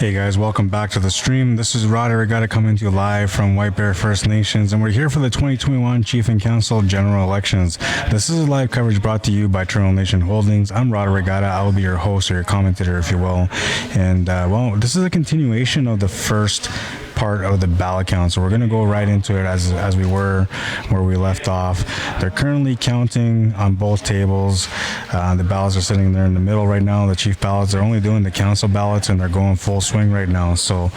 Hey guys, welcome back to the stream. This is Rod Arriagada coming to you live from White Bear First Nations, and we're here for the 2021 Chief and Council General Elections. This is a live coverage brought to you by Turtle Nation Holdings. I'm Rod Arriagada. I will be your host or your commentator, if you will. And this is a continuation of the first part of the ballot count, so we're going to go right into it as we were where we left off. They're currently counting on both tables. The ballots are sitting there in the middle right now, the chief ballots. They're only doing the council ballots and they're going full swing right now, so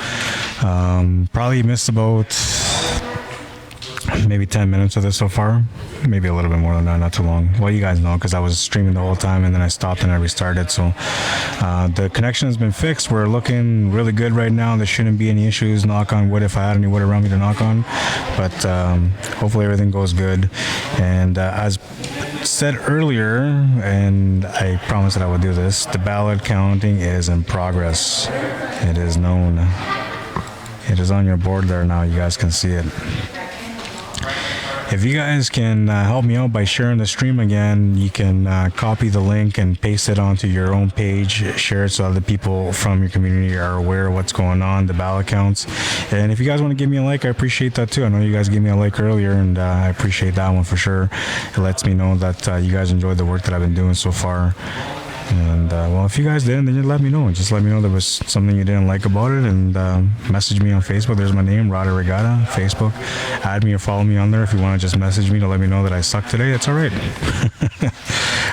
probably missed about maybe 10 minutes of this so far, maybe a little bit more than that, not too long. Well, you guys know because I was streaming the whole time and then I stopped and I restarted. So the connection has been fixed. We're looking really good right now. There shouldn't be any issues, knock on wood, if I had any wood around me to knock on, but hopefully everything goes good. And as said earlier, and I promised that I would do this, the ballot counting is in progress. It is known. It is on your board there now. You guys can see it. If you guys can help me out by sharing the stream again, you can copy the link and paste it onto your own page, share it so other people from your community are aware of what's going on, the ballot counts. And if you guys want to give me a like, I appreciate that too. I know you guys gave me a like earlier, and I appreciate that one for sure. It lets me know that you guys enjoyed the work that I've been doing so far. And if you guys didn't, then just let me know. Just let me know there was something you didn't like about it, and message me on Facebook. There's my name, Rod Arriagada, Facebook. Add me or follow me on there if you want to just message me to let me know that I suck today. It's all right.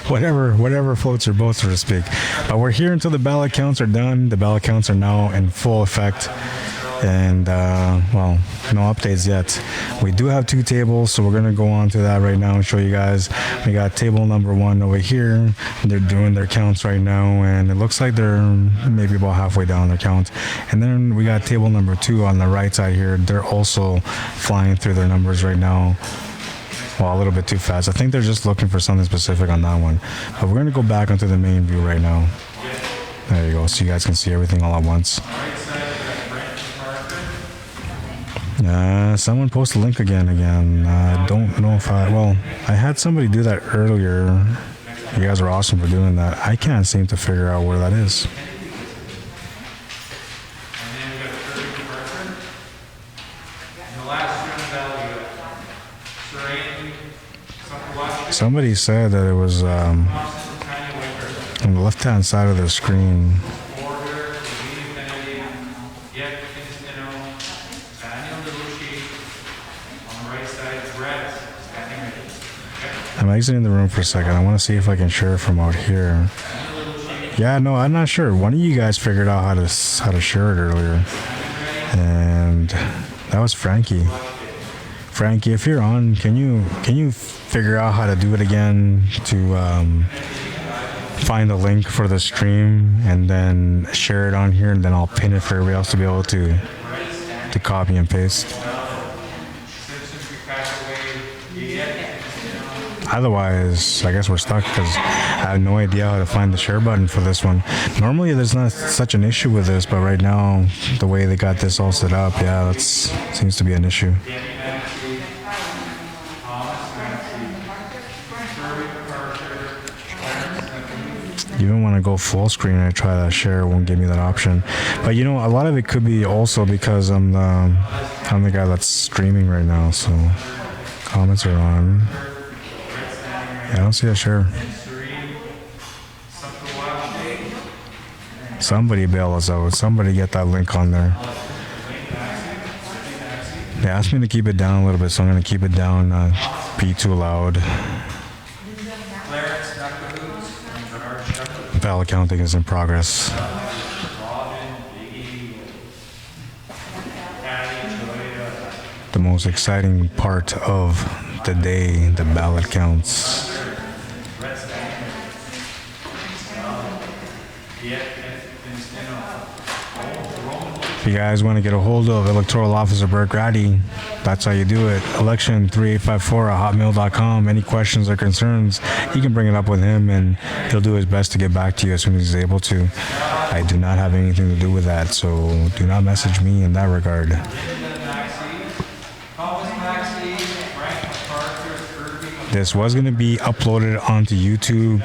whatever floats your boat, so to speak. But we're here until the ballot counts are done. The ballot counts are now in full effect. And no updates yet. We do have two tables, so we're gonna go on to that right now and show you guys. We got table number 1 over here. They're doing their counts right now, and it looks like they're maybe about halfway down their count. And then we got table number 2 on the right side here. They're also flying through their numbers right now. Well, a little bit too fast. I think they're just looking for something specific on that one. But we're gonna go back onto the main view right now. There you go, so you guys can see everything all at once. Someone post a link again. I don't know if I had somebody do that earlier. You guys are awesome for doing that. I can't seem to figure out where that is. Somebody said that it was on the left-hand side of the screen. I'm exiting the room for a second. I want to see if I can share it from out here. Yeah, no, I'm not sure. One of you guys figured out how to share it earlier, and that was Frankie. Frankie, if you're on, can you figure out how to do it again to find the link for the stream and then share it on here, and then I'll pin it for everybody else to be able to copy and paste. Otherwise, I guess we're stuck because I have no idea how to find the share button for this one. Normally, there's not such an issue with this, but right now, the way they got this all set up, yeah, that seems to be an issue. Even when I go full screen and I try to share, it won't give me that option. But a lot of it could be also because I'm the guy that's streaming right now, so comments are on. Yeah, I don't see a share. Somebody bail us out. Somebody get that link on there. They asked me to keep it down a little bit, so I'm going to keep it down, not be too loud. Ballot counting is in progress. The most exciting part of the day, the ballot counts. If you guys want to get a hold of Electoral Officer Burke Ratty, that's how you do it. Election3854@hotmail.com. Any questions or concerns, you can bring it up with him, and he'll do his best to get back to you as soon as he's able to. I do not have anything to do with that, so do not message me in that regard. This was going to be uploaded onto YouTube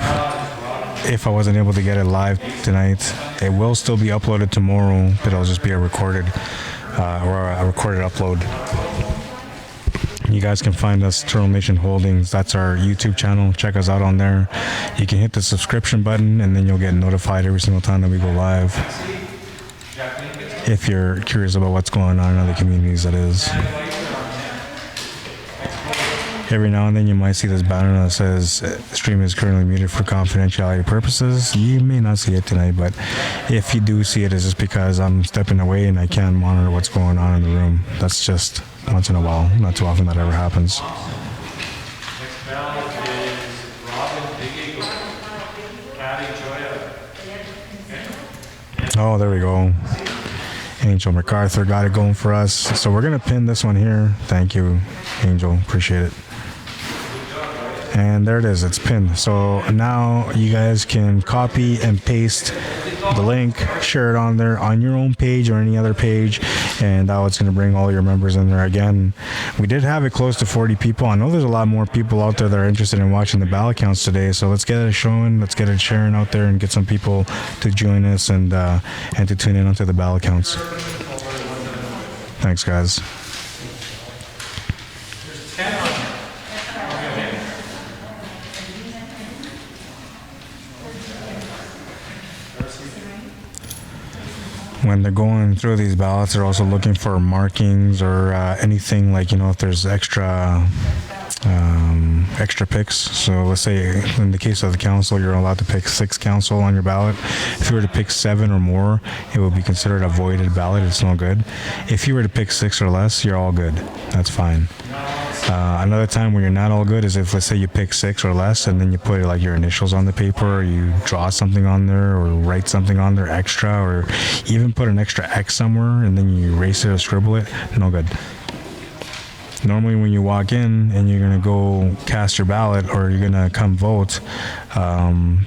if I wasn't able to get it live tonight. It will still be uploaded tomorrow, but it'll just be a recorded upload. You guys can find us Turtle Nation Holdings. That's our YouTube channel. Check us out on there. You can hit the subscription button, and then you'll get notified every single time that we go live. If you're curious about what's going on in other communities, that is. Every now and then you might see this banner that says stream is currently muted for confidentiality purposes. You may not see it tonight, but if you do see it, it's just because I'm stepping away and I can't monitor what's going on in the room. That's just once in a while. Not too often that ever happens. Next ballot is Robin Big Eagle, Patty Joya. Oh, there we go. Angel MacArthur got it going for us. So we're going to pin this one here. Thank you, Angel. Appreciate it. And there it is. It's pinned. So now you guys can copy and paste the link, share it on there on your own page or any other page, and now it's going to bring all your members in there. Again, we did have it close to 40 people. I know there's a lot more people out there that are interested in watching the ballot counts today, so let's get it showing, let's get it sharing out there and get some people to join us and to tune in onto the ballot counts. Thanks, guys. When they're going through these ballots, they're also looking for markings or anything like, if there's extra picks. So let's say in the case of the council, you're allowed to pick 6 council on your ballot. If you were to pick 7 or more, it would be considered a voided ballot. It's no good. If you were to pick 6 or less, you're all good. That's fine. Another time where you're not all good is if, let's say, you pick 6 or less and then you put like your initials on the paper, or you draw something on there, or write something on there extra, or even put an extra X somewhere and then you erase it or scribble it. No good. Normally when you walk in and you're going to go cast your ballot or you're going to come vote,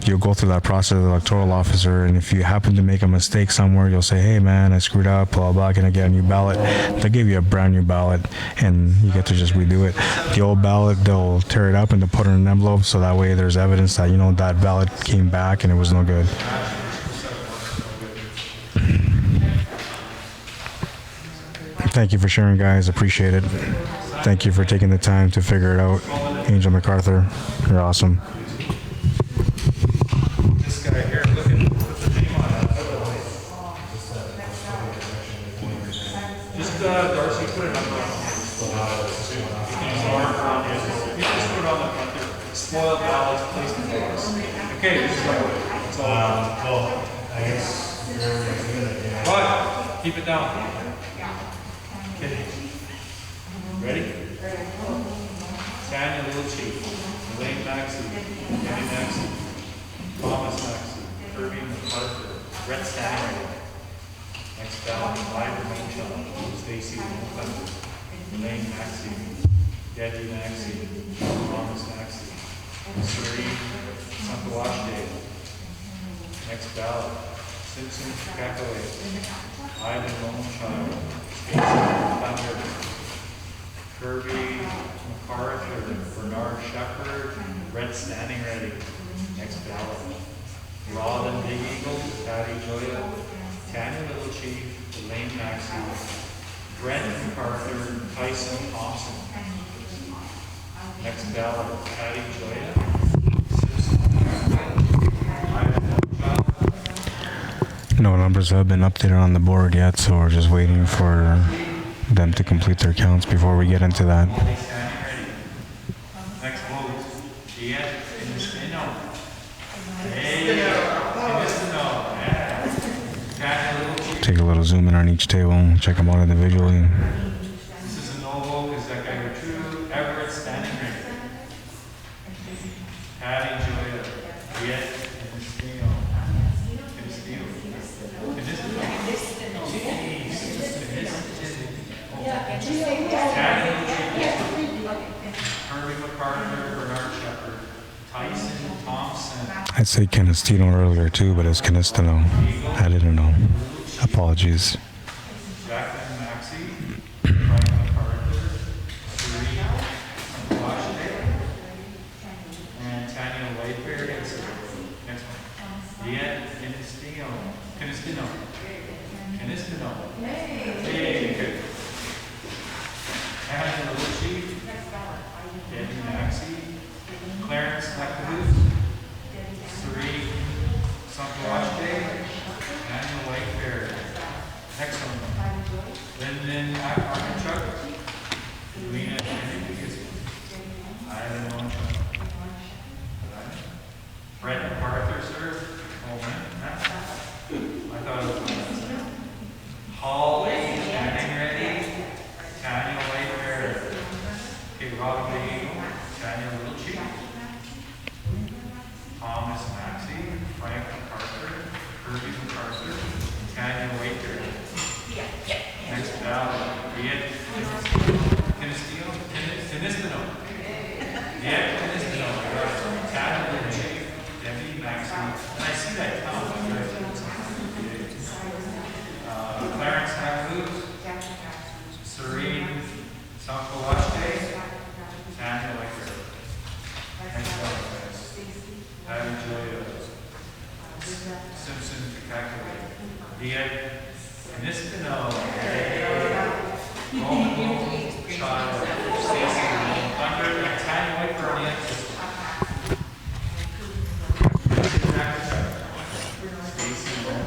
you'll go through that process with the electoral officer, and if you happen to make a mistake somewhere, you'll say, hey man, I screwed up, blah blah, can I get a new ballot? They'll give you a brand new ballot and you get to just redo it. The old ballot, they'll tear it up and they'll put it in an envelope, so that way there's evidence that that ballot came back and it was no good. Thank you for sharing, guys. Appreciate it. Thank you for taking the time to figure it out. Angel MacArthur, you're awesome. This guy here, look at put the name on it. Just Darcy, put it on the you just put it on the front there. Spoiled ballots, placement ballots. Okay, this is like it's all. Well, I guess But keep it down. Okay. Ready? Tanya Little Chief, Elaine Maxey, Kenny Maxey, Thomas Maxey, Kirby MacArthur, Brett Stanley. Next ballot, Ivor Moonshot, Stacy Moonshot, Elaine Maxey, Debbie Maxey, Thomas Maxey, Missouri, Saskatchewan. Next ballot, Simpson Kakaway, Ivan Moonshot, Stacy Thunder, Kirby MacArthur, Bernard Shepard, Brett Standing Ready. Next ballot. Robin Big Eagle, Patty Joya, Tanya Little Chief, Elaine Maxey, Brent MacArthur, Tyson Thompson. Next ballot. Patty Joya, No numbers have been updated on the board yet, so we're just waiting for them to complete their counts before we get into that. next vote. Take a little zoom in on each table, check them out individually. This is a no vote because that guy was true. Everett Standing Ready. Patty Joya, Viet, Canistino. Kirby MacArthur, Bernard Shepard, Tyson Thompson, I'd say Canistino earlier too, but it's Canistino. I didn't know. Apologies. Jacqueline Maxey, Frank MacArthur, Serene Washington, and Tanya Whiteberry. Next one. Canistino. Canistino. Hey, good. Hannah Lucci. Debbie Maxey. Clarence Lackahoos. Serene Sankawaste. Daniel Whitefair. Next one. Lyndon Archuk. Lena Henry. Ivan Monchuk. Brett MacArthur, sir. Oh man, I thought it was Holly, standing ready. Tanya Whitefair. Okay, Rod Arriagada. Tanya Wilchie. Thomas Maxey. Frank MacArthur. Kirby MacArthur. Tanya Whitefair. Next ballot. Viet Canistino. Canistino. Viet Canistino. Tanya Wilchie. Debbie Maxey. And I see that count. Clarence Lackahoos. Serene Sankawaste. Tanya Whitefair. Next ballot, guys. Patty Julia. Simpson Kakakaway. Viet Canistino. Roman Child. Stacy Thunder. And Tanya Whitefair on the end.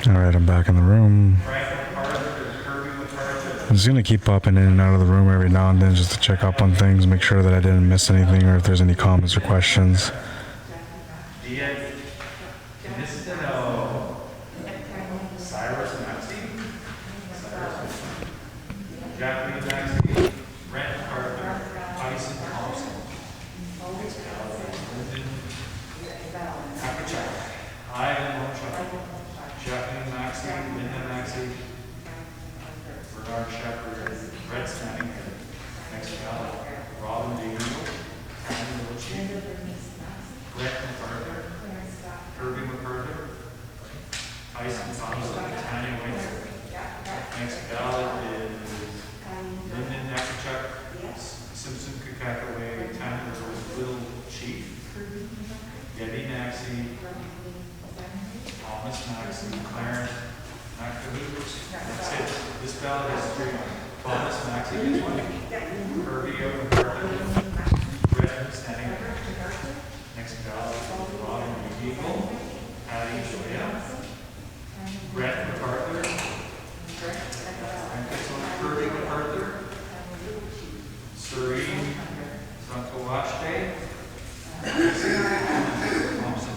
All right, I'm back in the room. Frank MacArthur, Kirby MacArthur. I'm just gonna keep popping in and out of the room every now and then just to check up on things, make sure that I didn't miss anything or if there's any comments or questions. Viet Canistino. Cyrus Maxey. Jacqueline Maxey. Brent MacArthur. Tyson Thompson. Lyndon Akachuk. Ivan Monchuk. Jacqueline Maxey. Linda Maxey. Bernard Shepherd. Brett Standing. Next ballot. Robin DeEagle. Tanya Wilchie. Brett MacArthur. Kirby MacArthur. Tyson Thompson. Tanya Whitefair. Next ballot is Lyndon Akachuk. Simpson Kakakaway. Tanya Little Chief. Debbie Maxey. Thomas Maxey. Clarence Lackahoos. That's it. This ballot has three. Thomas Maxey gets one. Kirby MacArthur. Brett Standing. Next ballot is Rod Arriagada. Patty Joya. Brett MacArthur. Kirby MacArthur. Serene Sankawaste. Thompson.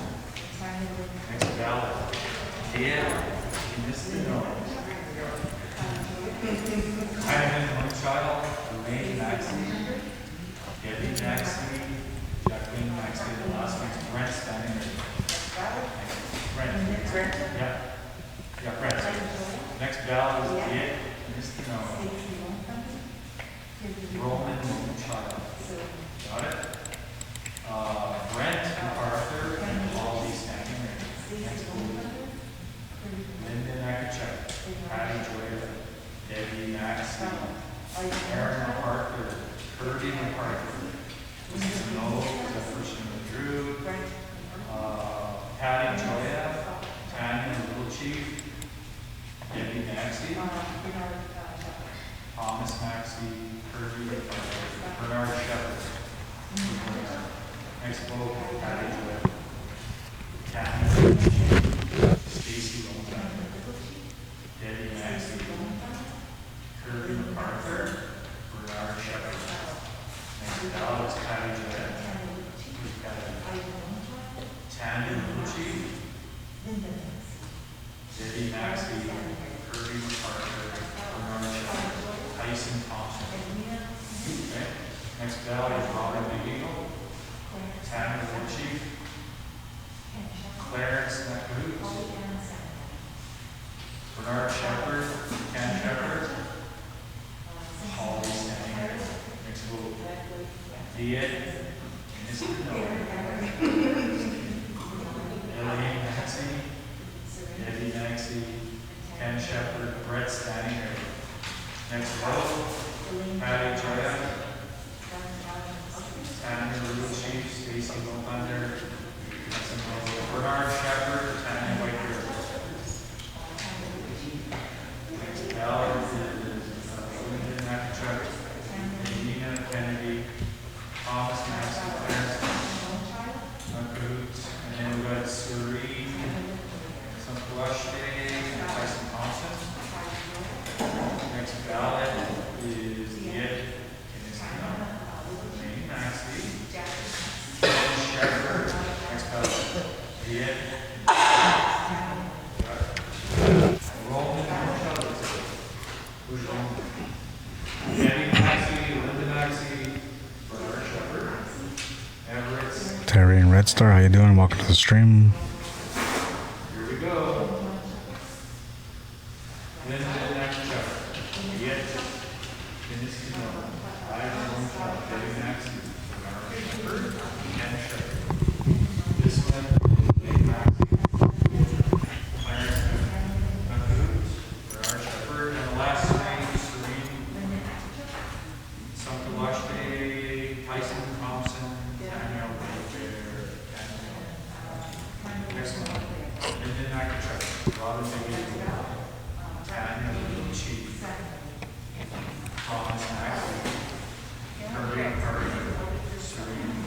Next ballot. Viet Canistino. Ivan Monchild. Elaine Maxey. Debbie Maxey. Jacqueline Maxey. The last one's Brent Standing. Brent. Yeah. Yeah, Brent. Next ballot is Viet Canistino. Roman Child. Got it? Brent MacArthur and Holly Standing. Next one. Lyndon Akachuk. Patty Joya. Debbie Maxey. Aaron MacArthur. Kirby MacArthur. This is no, the first one withdrew. Patty Joya. Tanya Little Chief. Debbie Maxey. Thomas Maxey. Kirby MacArthur. Bernard Shepherd. Next vote, Patty Joya. Tanya Little Chief. Stacy Loman. Debbie Maxey. Kirby MacArthur. Bernard Shepherd. Next ballot is Patty Joya. Tanya Little Chief. Debbie Maxey. Kirby MacArthur. Bernard Shepherd. Tyson Thompson. Okay. Next ballot is Robin DeEagle. Tanya Little Chief. Clarence Lackahoos. Bernard Shepherd. Ken Shepherd. Holly Standing. Next vote. Viet Canistino. Elaine Maxey. Debbie Maxey. Ken Shepherd. Brett Standing. Next vote. Patty Joya. Tanya Little Chief. Stacy Thunder. Bernard Shepherd. Tanya Whitefair. Eddie Maxey, Linda Maxey, Bernard Shepherd, Everett. Terry and Red Star, how you doing? Welcome to the stream. Here we go. Linda Shepherd, Yet, Dennis Cano, Long Shot, Eddie Maxey, Bernard Shepherd, Ken Shepherd. This one, Nate Maxey, Clarence Mahoots, Bernard Shepherd, and the last three, Serene Sankalashte, Tyson Thompson, Daniel Bear, Next one, Lyndon Nakachuk, Robin Biggie, Tanya Little Chief, Thomas Maxey, Curry Curry, Serene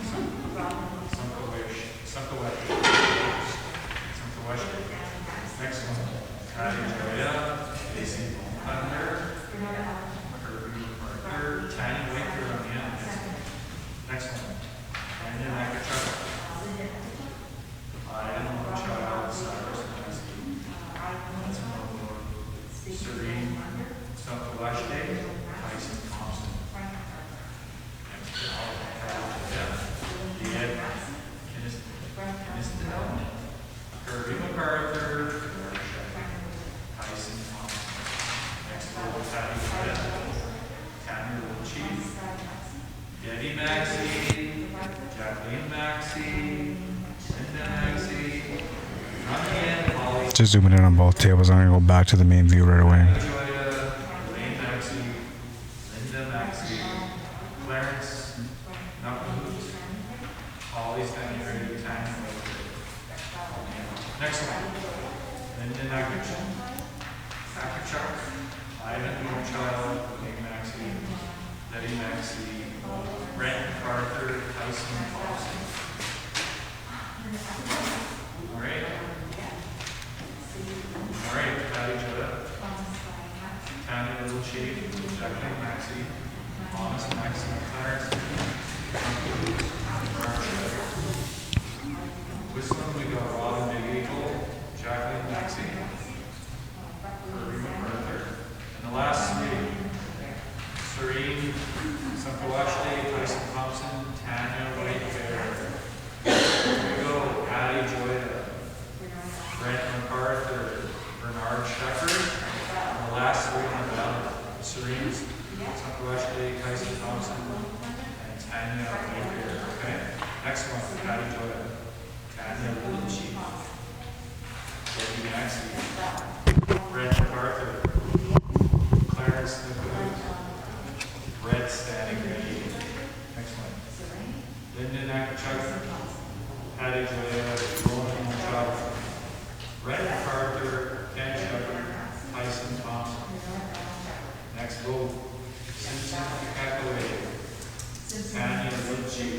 Sankalashte. Next one, Patty Joya, Casey Thunder, Kirby Parker, Tanya Waker on the end. Next one, Brandon Nakachuk, Ian Child, Cyrus Mansky, Serene Sankalashte, Tyson Thompson. Next, Ed Kiniston, Kirby MacArthur, Tyson Thompson. Next, Patty Joya, Tanner Little Chief, Eddie Maxey, Jacqueline Maxey, Linda Maxey, Ryan Holly, Just zooming in on both tables. I'm gonna go back to the main view right away. Joya, Elaine Maxey, Linda Maxey, Clarence Knuckles, Holly Stanley, Tanya Waker. Next one, Linda Nakachuk, Ivan Moonchild, Elaine Maxey, Betty Maxey, Brent MacArthur, Tyson Thompson. All right. All right, Patty Joya, Tanya Little Chief, Jacqueline Maxey, Thomas Maxey, Clarence, Whistling, we got Robin Big Eagle, Jacqueline Maxey, Kirby MacArthur, and the last three, Serene Sankalashte, Tyson Thompson, Tanya White Bear. Here we go, Patty Joya, Brent MacArthur, Bernard Shepherd, and the last three on the ballot, Serene Sankalashte, Tyson Thompson, and Tanya White Bear. Okay, next one, Patty Joya, Tanya Little Chief, Debbie Maxey, Brent MacArthur, Clarence Nicholas, Red standing ready. Next one. Lyndon Nakachuk, Patty Joya, Roland Moonchild, Red MacArthur, Ken Shepherd, Tyson Thompson. Next vote. Simpson Kakaway, Tanya Litchi,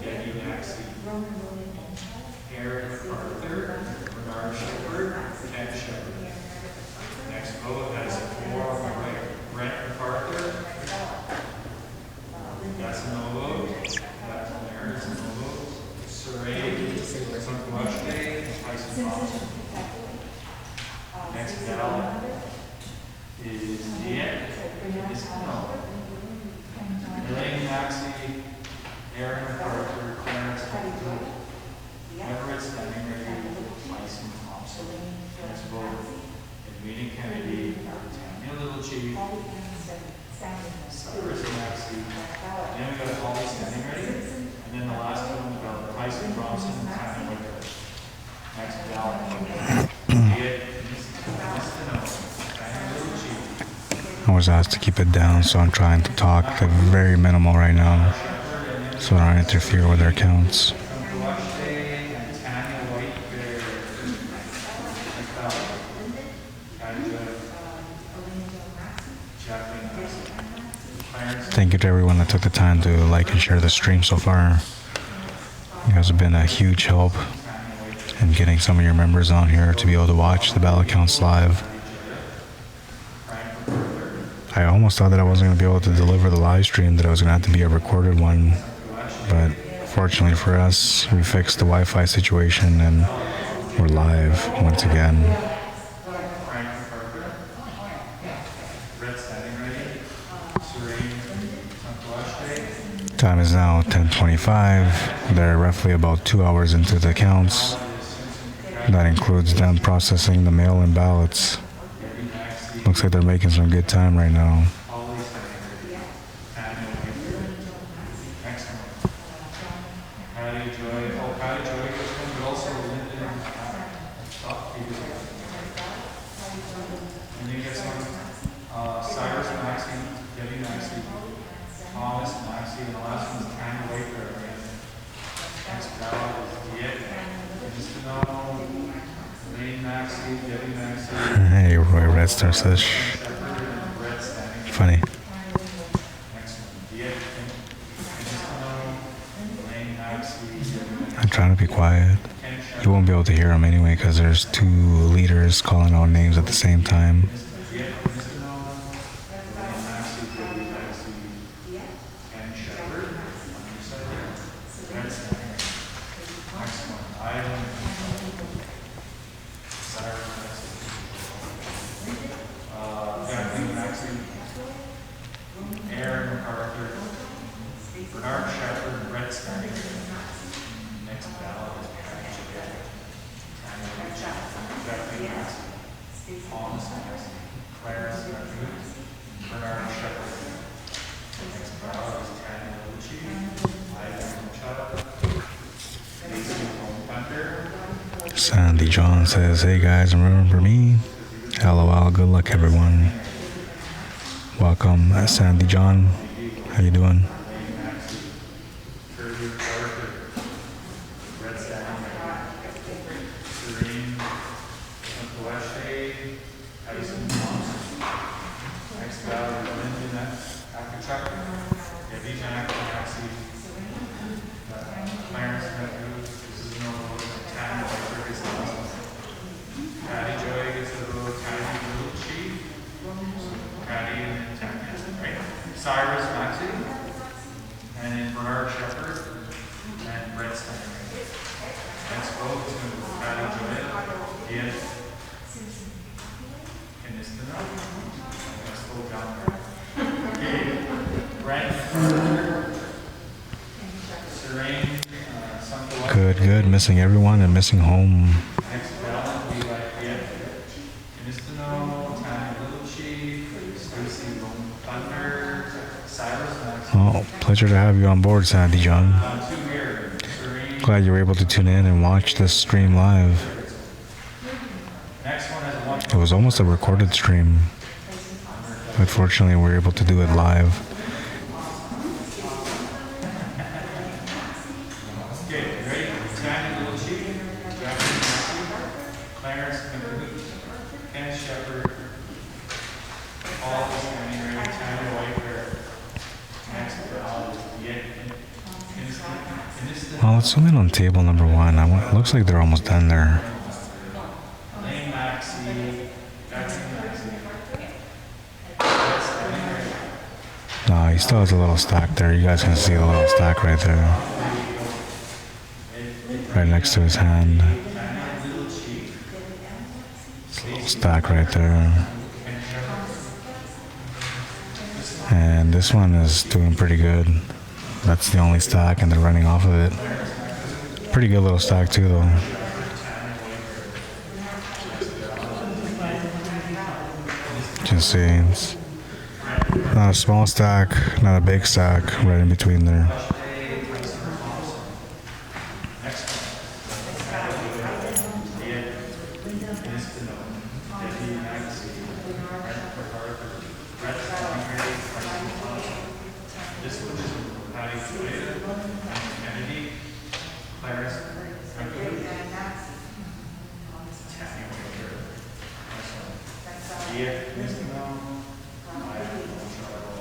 Debbie Maxey, Aaron MacArthur, Bernard Shepherd, Ken Shepherd. Next vote has 4 on the right. Brent MacArthur, that's a no vote. That one there is a no vote. Saray Sankalashte, Tyson Thompson. Next ballot is Ian Kiniston, Elaine Maxey, Aaron MacArthur, Clarence Nicholas, Everett standing ready, Tyson Thompson. Next vote, Edwina Kennedy, Tanya Little Chief, Cyrus Maxey. Then we got Holly standing ready. And then the last one, we got Tyson Thompson and Tanya White. Next ballot. Tanya Little Chief. I was asked to keep it down, so I'm trying to talk very minimal right now, so I don't interfere with their counts. Thank you to everyone that took the time to like and share the stream so far. You guys have been a huge help in getting some of your members on here to be able to watch the ballot counts live. I almost thought that I wasn't going to be able to deliver the live stream, that I was going to have to be a recorded one, but Fortunately for us, we fixed the Wi-Fi situation and we're live once again. Frank MacArthur. Red standing ready. Serene Santoaste. Time is now 10:25. They're roughly about 2 hours into the counts. That includes them processing the mail-in ballots. Looks like they're making some good time right now. Holly standing ready. Daniel Whitford. Excellent. Patty Joy. Oh, Patty Joy goes home, but also Lyndon. Stop. And you get some Cyrus Maxey, Debbie Maxey, Thomas Maxey, and the last one's Tanya Waker. Next ballot is Diet. Just to know, Lane Maxey, Debbie Maxey, Hey, Roy Red Star says, Shepherd, and Red standing. funny. Next one, Diet. Just to know, Lane Maxey, Debbie Maxey, I'm trying to be quiet. Ken Shepherd. You won't be able to hear them anyway because there's two leaders calling out names at the same time. Diet, just to know, Lane Maxey, Debbie Maxey, Ken Shepherd. On your side there. Red standing. Next one, Ivan. Cyrus Maxey. Kathleen Maxey. Aaron MacArthur. Bernard Shepherd, Brett Standing. Next ballot is Patty Joy. Tanya Rich. Kathleen Maxey. Thomas Maxey. Clarence McNew. Bernard Shepherd. Next ballot is Tanya Lucci. Ivan Machado. Casey Hunter. Sandy John says, hey guys, remember me? LOL, good luck everyone. Welcome, Sandy John. How you doing? Lane Maxey. Kirby Carter. Red Standing. Serene Santoaste. Tyson Thompson. Next ballot is Lyndon Akachuk. Debbie Maxey. Clarence Matthew. This is no vote. Tanya Whitford is the last one. Patty Joy gets a vote. Tanya Lucci. Patty and Tanya, right? Cyrus Maxey. And then Bernard Shepherd. And Brett Steiner. Next vote to Patty Joy. Yes. And this the no. Next vote down there. Okay. Brent Carter. Serene. Santoaste. Good. Missing everyone and missing home. Next ballot, we like Inistino, Tanya Littlechi, Stacy Lone Thunder, Cyrus Maxey. Oh, pleasure to have you on board, Sandy John. Two here, Serene. Glad you were able to tune in and watch this stream live. Next one is one. It was almost a recorded stream. But fortunately, we were able to do it live. Okay, ready? Tanya Littlechi, Jackie Maxey, Clarence McNew, Ken Shepherd, Paul is standing ready, Tanya Whitehair. Next ballot is Yet Instant. Well, let's zoom in on table number one. It looks like they're almost done there. Lane Maxey, Jackie Maxey. Red standing ready. No, he still has a little stack there. You guys can see the little stack right there. Right next to his hand. Little stack right there. And this one is doing pretty good. That's the only stack and they're running off of it. Pretty good little stack too though. You can see it's not a small stack, not a big stack, right in between there. This one is Patty Joy, Kennedy, Clarence McNew, Tanya Whitaker. Next one. Dia Nistino, Ivan Machado,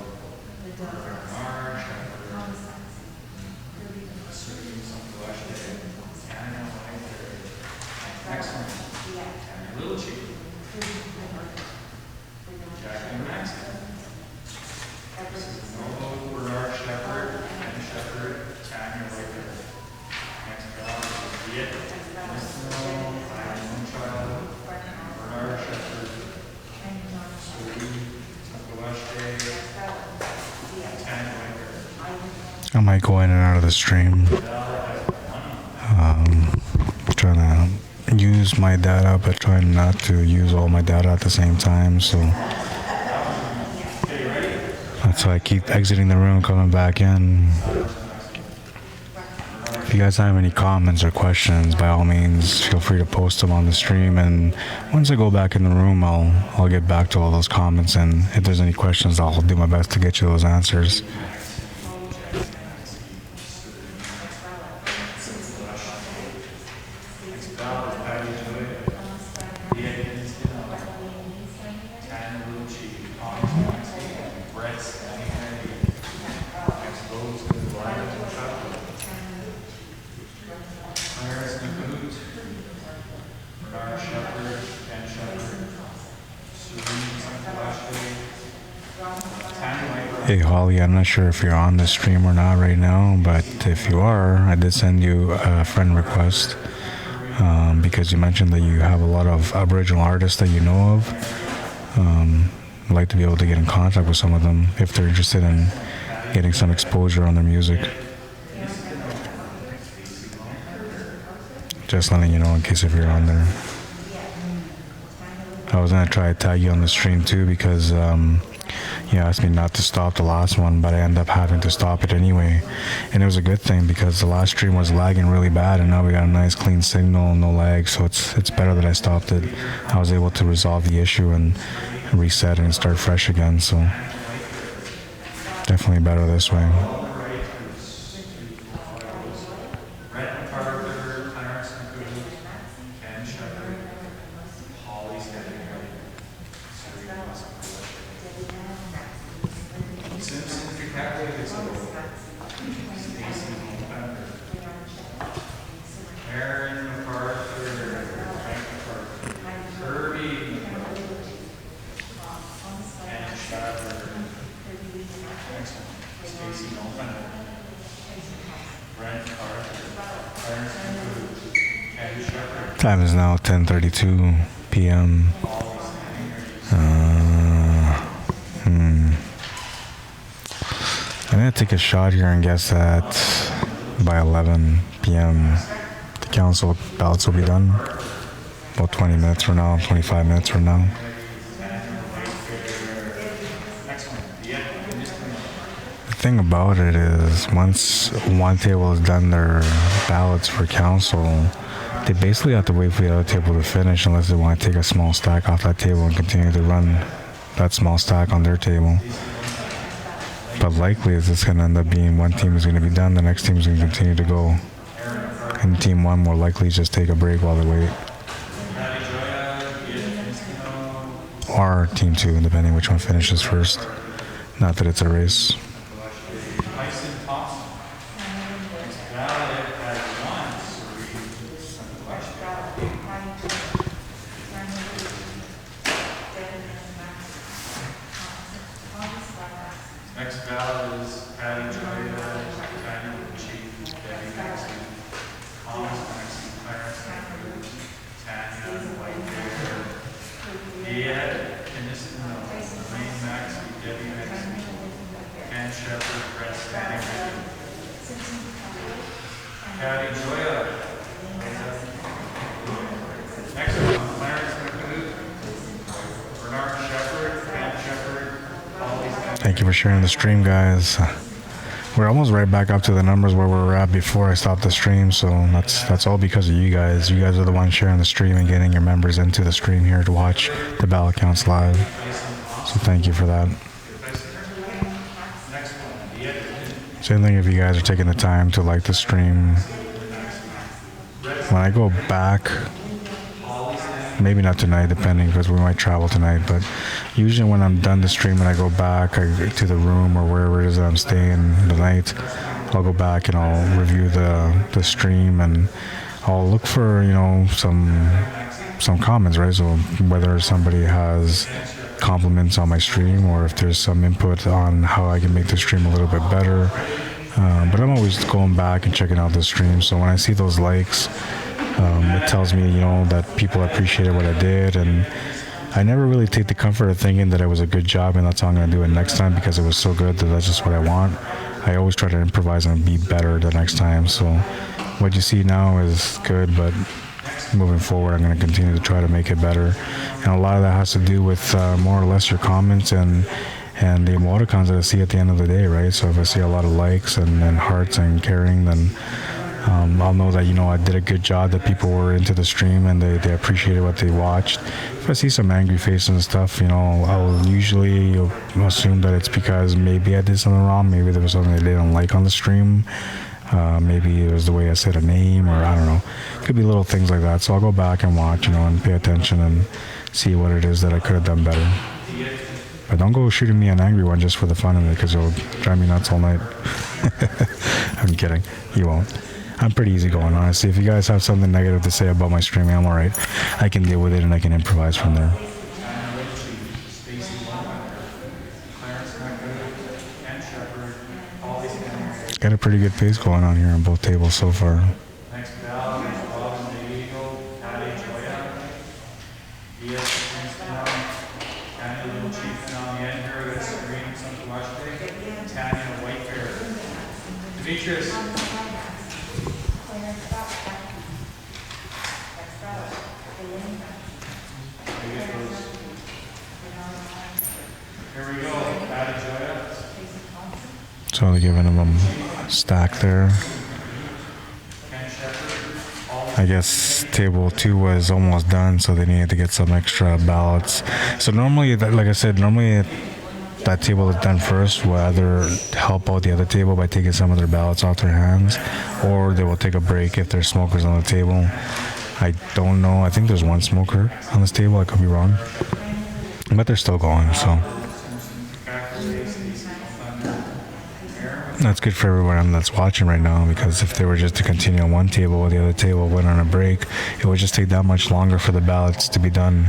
Bernard Shepherd, Serene Santoaste, Tanya Whitaker. Next one. Tanya Littlechi, Jacqueline Maxey. This is Novo, Bernard Shepherd, Ken Shepherd, Tanya Whitaker. I might go in and out of the stream. Trying to use my data, but trying not to use all my data at the same time. So that's why I keep exiting the room, coming back in. If you guys have any comments or questions, by all means, feel free to post them on the stream. And once I go back in the room, I'll get back to all those comments. And if there's any questions, I'll do my best to get you those answers. Hey Holly, I'm not sure if you're on the stream or not right now, but if you are, I did send you a friend request because you mentioned that you have a lot of Aboriginal artists that you know of. I'd like to be able to get in contact with some of them if they're interested in getting some exposure on their music. Just letting you know in case if you're on there. I was gonna try to tag you on the stream too because you asked me not to stop the last one, but I ended up having to stop it anyway. And it was a good thing because the last stream was lagging really bad, and now we got a nice clean signal, no lag, so it's better that I stopped it. I was able to resolve the issue and reset it and start fresh again, so definitely better this way. Time is now 10:32 p.m. I'm gonna take a shot here and guess that by 11 p.m. the council ballots will be done. About 20 minutes from now, 25 minutes from now. The thing about it is, once one table has done their ballots for council, they basically have to wait for the other table to finish unless they want to take a small stack off that table and continue to run that small stack on their table. But likely it's just going to end up being one team is going to be done, the next team is going to continue to go. And team one more likely just take a break while they wait. Or team two, depending which one finishes first. Not that it's a race. Next ballot is Patty Joya, Daniel Chief, Debbie Maxey, Thomas Maxey, Clarence Andrews, Tanya White Bear, Elaine Maxey, Debbie Maxey, Ken Shepherd, Brett Stanley, Patty Joya. Next one, Clarence McAdoo, Bernard Shepherd, Ken Shepherd. Thank you for sharing the stream, guys. We're almost right back up to the numbers where we were at before I stopped the stream, so that's all because of you guys. You guys are the ones sharing the stream and getting your members into the stream here to watch the ballot counts live. So thank you for that. Same thing if you guys are taking the time to like the stream. When I go back, maybe not tonight, depending, because we might travel tonight, but usually when I'm done the stream and I go back to the room or wherever it is that I'm staying the night, I'll go back and I'll review the stream and I'll look for, some comments, right? So whether somebody has compliments on my stream or if there's some input on how I can make the stream a little bit better, But I'm always going back and checking out the stream. So when I see those likes, it tells me, that people appreciated what I did. And I never really take the comfort of thinking that it was a good job and that's how I'm going to do it next time because it was so good that that's just what I want. I always try to improvise and be better the next time. So what you see now is good, but moving forward, I'm going to continue to try to make it better. And a lot of that has to do with more or less your comments and the emoticons that I see at the end of the day, right? So if I see a lot of likes and hearts and caring, then I'll know that, I did a good job, that people were into the stream and they appreciated what they watched. If I see some angry faces and stuff, I'll usually assume that it's because maybe I did something wrong. Maybe there was something they didn't like on the stream. Maybe it was the way I said a name, or I don't know. Could be little things like that. So I'll go back and watch, and pay attention and see what it is that I could have done better. But don't go shooting me an angry one just for the fun of it, because it'll drive me nuts all night. I'm kidding. You won't. I'm pretty easygoing, honestly. If you guys have something negative to say about my streaming, I'm alright. I can deal with it and I can improvise from there. Got a pretty good pace going on here on both tables so far. Next ballot is Robin the Eagle, Patty Joya. Yes, Tanya Little Chief on the end here that's screaming something to watch today. Tanya White Bear. Demetrius. Here we go, Patty Joya. So they're giving them a stack there. I guess table 2 was almost done, so they needed to get some extra ballots. So normally, like I said, that table is done first will either help out the other table by taking some of their ballots off their hands, or they will take a break if there's smokers on the table. I don't know. I think there's one smoker on this table. I could be wrong. But they're still going, so that's good for everyone that's watching right now, because if they were just to continue on one table while the other table went on a break, it would just take that much longer for the ballots to be done.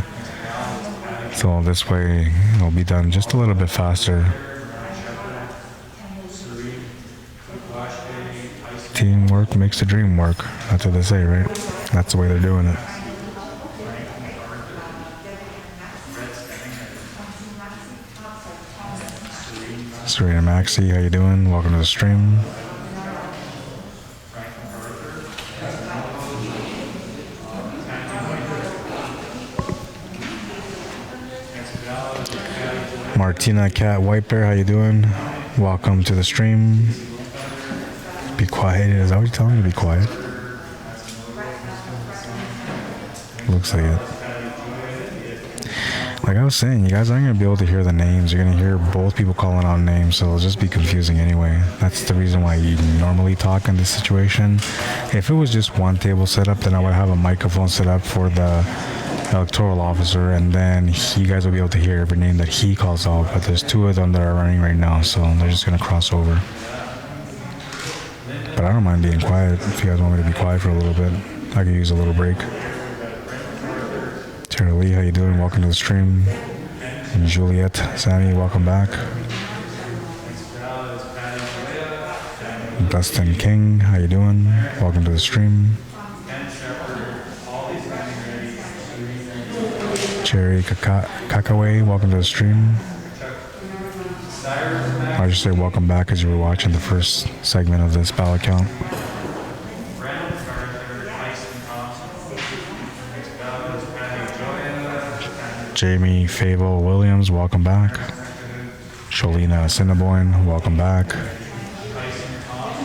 So this way it'll be done just a little bit faster. Teamwork makes the dream work. That's what they say, right? That's the way they're doing it. Serena Maxey, how you doing? Welcome to the stream. Martina Cat White Bear, how you doing? Welcome to the stream. Be quiet. Is that what you're telling me to be quiet? Looks like it. Like I was saying, you guys aren't going to be able to hear the names. You're going to hear both people calling on names, so it'll just be confusing anyway. That's the reason why you normally talk in this situation. If it was just one table set up, then I would have a microphone set up for the electoral officer, and then you guys will be able to hear every name that he calls out. But there's 2 of them that are running right now, so they're just going to cross over. But I don't mind being quiet. If you guys want me to be quiet for a little bit, I could use a little break. Tara Lee, how you doing? Welcome to the stream. And Juliet, Sammy, welcome back. Dustin King, how you doing? Welcome to the stream. Cherry Kakaway, welcome to the stream. I should say welcome back as you were watching the first segment of this ballot count. Jamie Fable Williams, welcome back. Sholina Cinnabon, welcome back.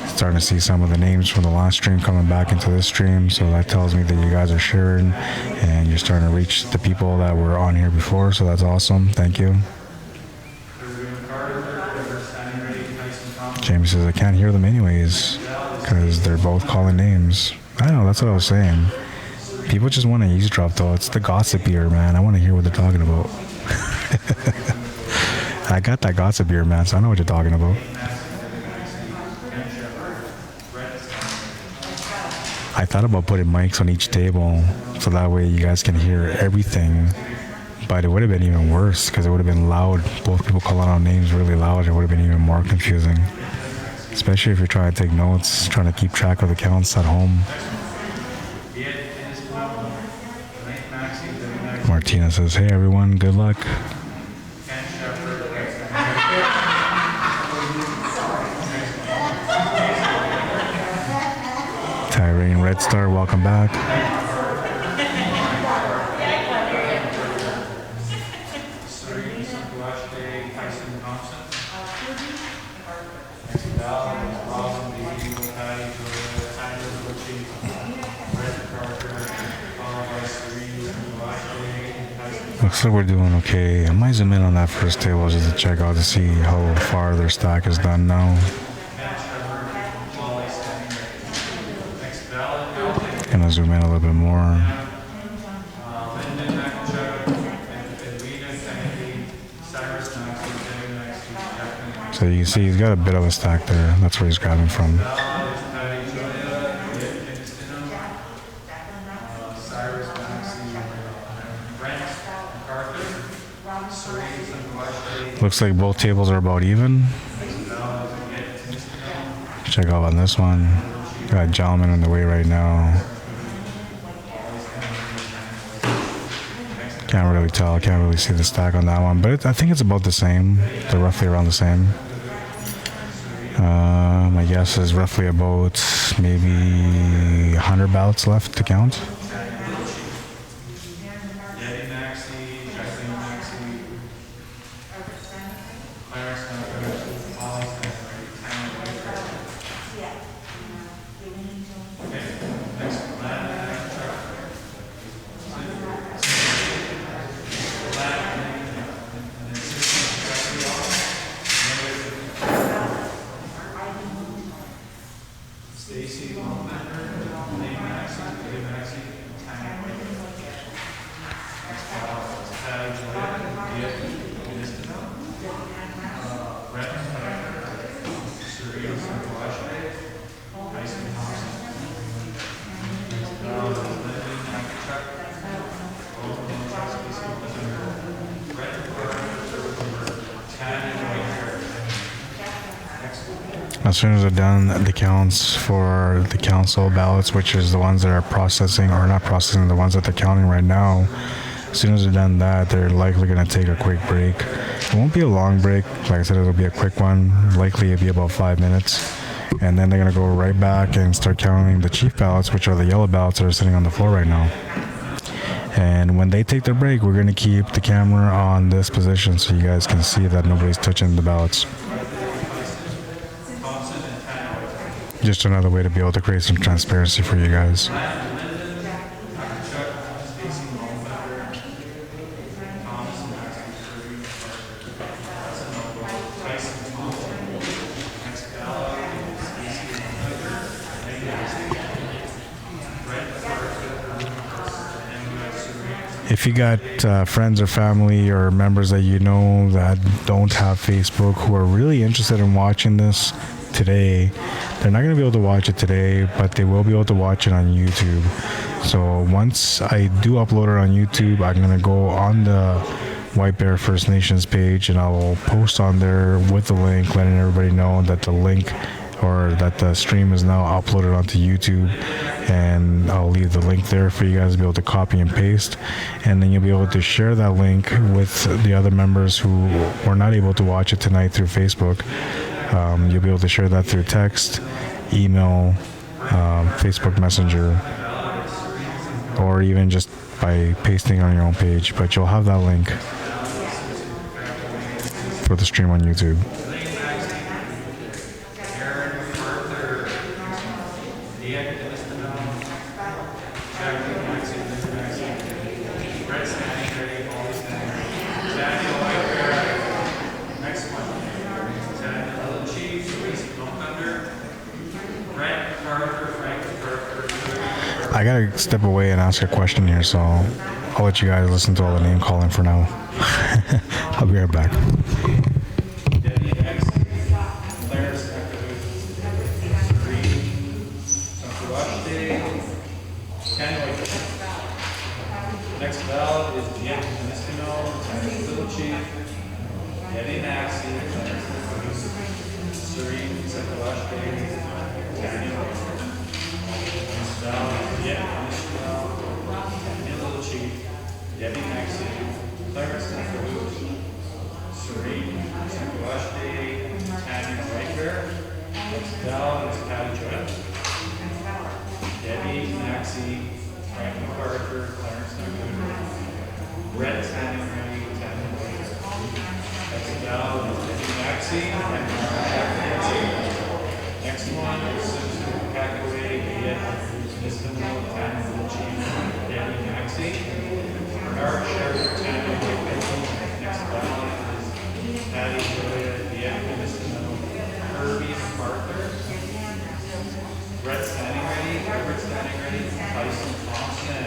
Starting to see some of the names from the last stream coming back into this stream, so that tells me that you guys are sharing and you're starting to reach the people that were on here before, so that's awesome. Thank you. Jamie says, I can't hear them anyways because they're both calling names. I know, that's what I was saying. People just want to eavesdrop, though. It's the gossip ear, man. I want to hear what they're talking about. I got that gossip ear, man, so I know what you're talking about. I thought about putting mics on each table so that way you guys can hear everything, but it would have been even worse because it would have been loud. Both people calling out names really loud. It would have been even more confusing. especially if you're trying to take notes, trying to keep track of the counts at home. Martina says, "Hey everyone, good luck." Tyrene Red Star, welcome back. Looks like we're doing okay. I might zoom in on that first table just to check out to see how far their stack is done now. Gonna zoom in a little bit more. So you can see he's got a bit of a stack there. That's where he's grabbing from. Looks like both tables are about even. Check out on this one. Got a gentleman in the way right now. Can't really tell. Can't really see the stack on that one, but I think it's about the same. They're roughly around the same. My guess is roughly about maybe 100 ballots left to count. As soon as they're done the counts for the council ballots, which is the ones that are processing, or not processing, the ones that they're counting right now, as soon as they're done that, they're likely going to take a quick break. It won't be a long break. Like I said, it'll be a quick one. Likely it'll be about 5 minutes. And then they're going to go right back and start counting the chief ballots, which are the yellow ballots that are sitting on the floor right now. And when they take their break, we're going to keep the camera on this position so you guys can see that nobody's touching the ballots. Just another way to be able to create some transparency for you guys. If you got friends or family or members that you know that don't have Facebook who are really interested in watching this today, they're not going to be able to watch it today, but they will be able to watch it on YouTube. So once I do upload it on YouTube, I'm going to go on the White Bear First Nations page and I will post on there with the link, letting everybody know that the link or that the stream is now uploaded onto YouTube, and I'll leave the link there for you guys to be able to copy and paste, and then you'll be able to share that link with the other members who were not able to watch it tonight through Facebook. You'll be able to share that through text, email, Facebook Messenger, or even just by pasting on your own page, but you'll have that link for the stream on YouTube. I gotta step away and ask a question here, so I'll let you guys listen to all the name calling for now. I'll be right back. Next ballot is Jen Miskino, Little Chief, Yeti Maxi, Serene Sakalashke, Daniel, Val, Daniel Little Chief, Debbie Maxey, Clarence Nakawoot, Serene Sakalashke, Tanya Whitebear, Val is Patty Joy, Debbie Maxey, Frank MacArthur, Clarence Nakawoot, Brett Tanya Ready, Tanya Whitebear. Val is Debbie Maxey, and Nancy. Next one is Susan Kakaway, Nisbano, Tanya Little Chief, Debbie Maxey. Bernard Sheriff, Tanya Whitebear. Next ballot is Patty Joya, Nisbano, Kirby MacArthur. Brett standing ready, Everett standing ready, Tyson Thompson.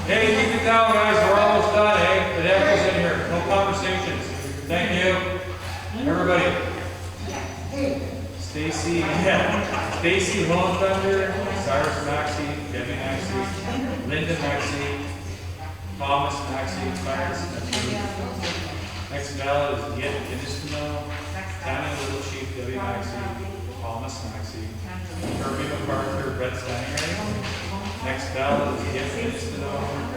Hey, keep it down, guys. We're almost done, eh? The echo's in here. No conversations. Thank you. Everybody. Stacy, Stacy Hohenthunder, Cyrus Maxey, Debbie Maxey, Linda Maxey, Thomas Maxey, Clarence Maxey. Next ballot is Yet Inistino, Tanya Little Chief, Debbie Maxey, Thomas Maxey, Kirby MacArthur, Brett standing ready. Next ballot is Yet Inistino,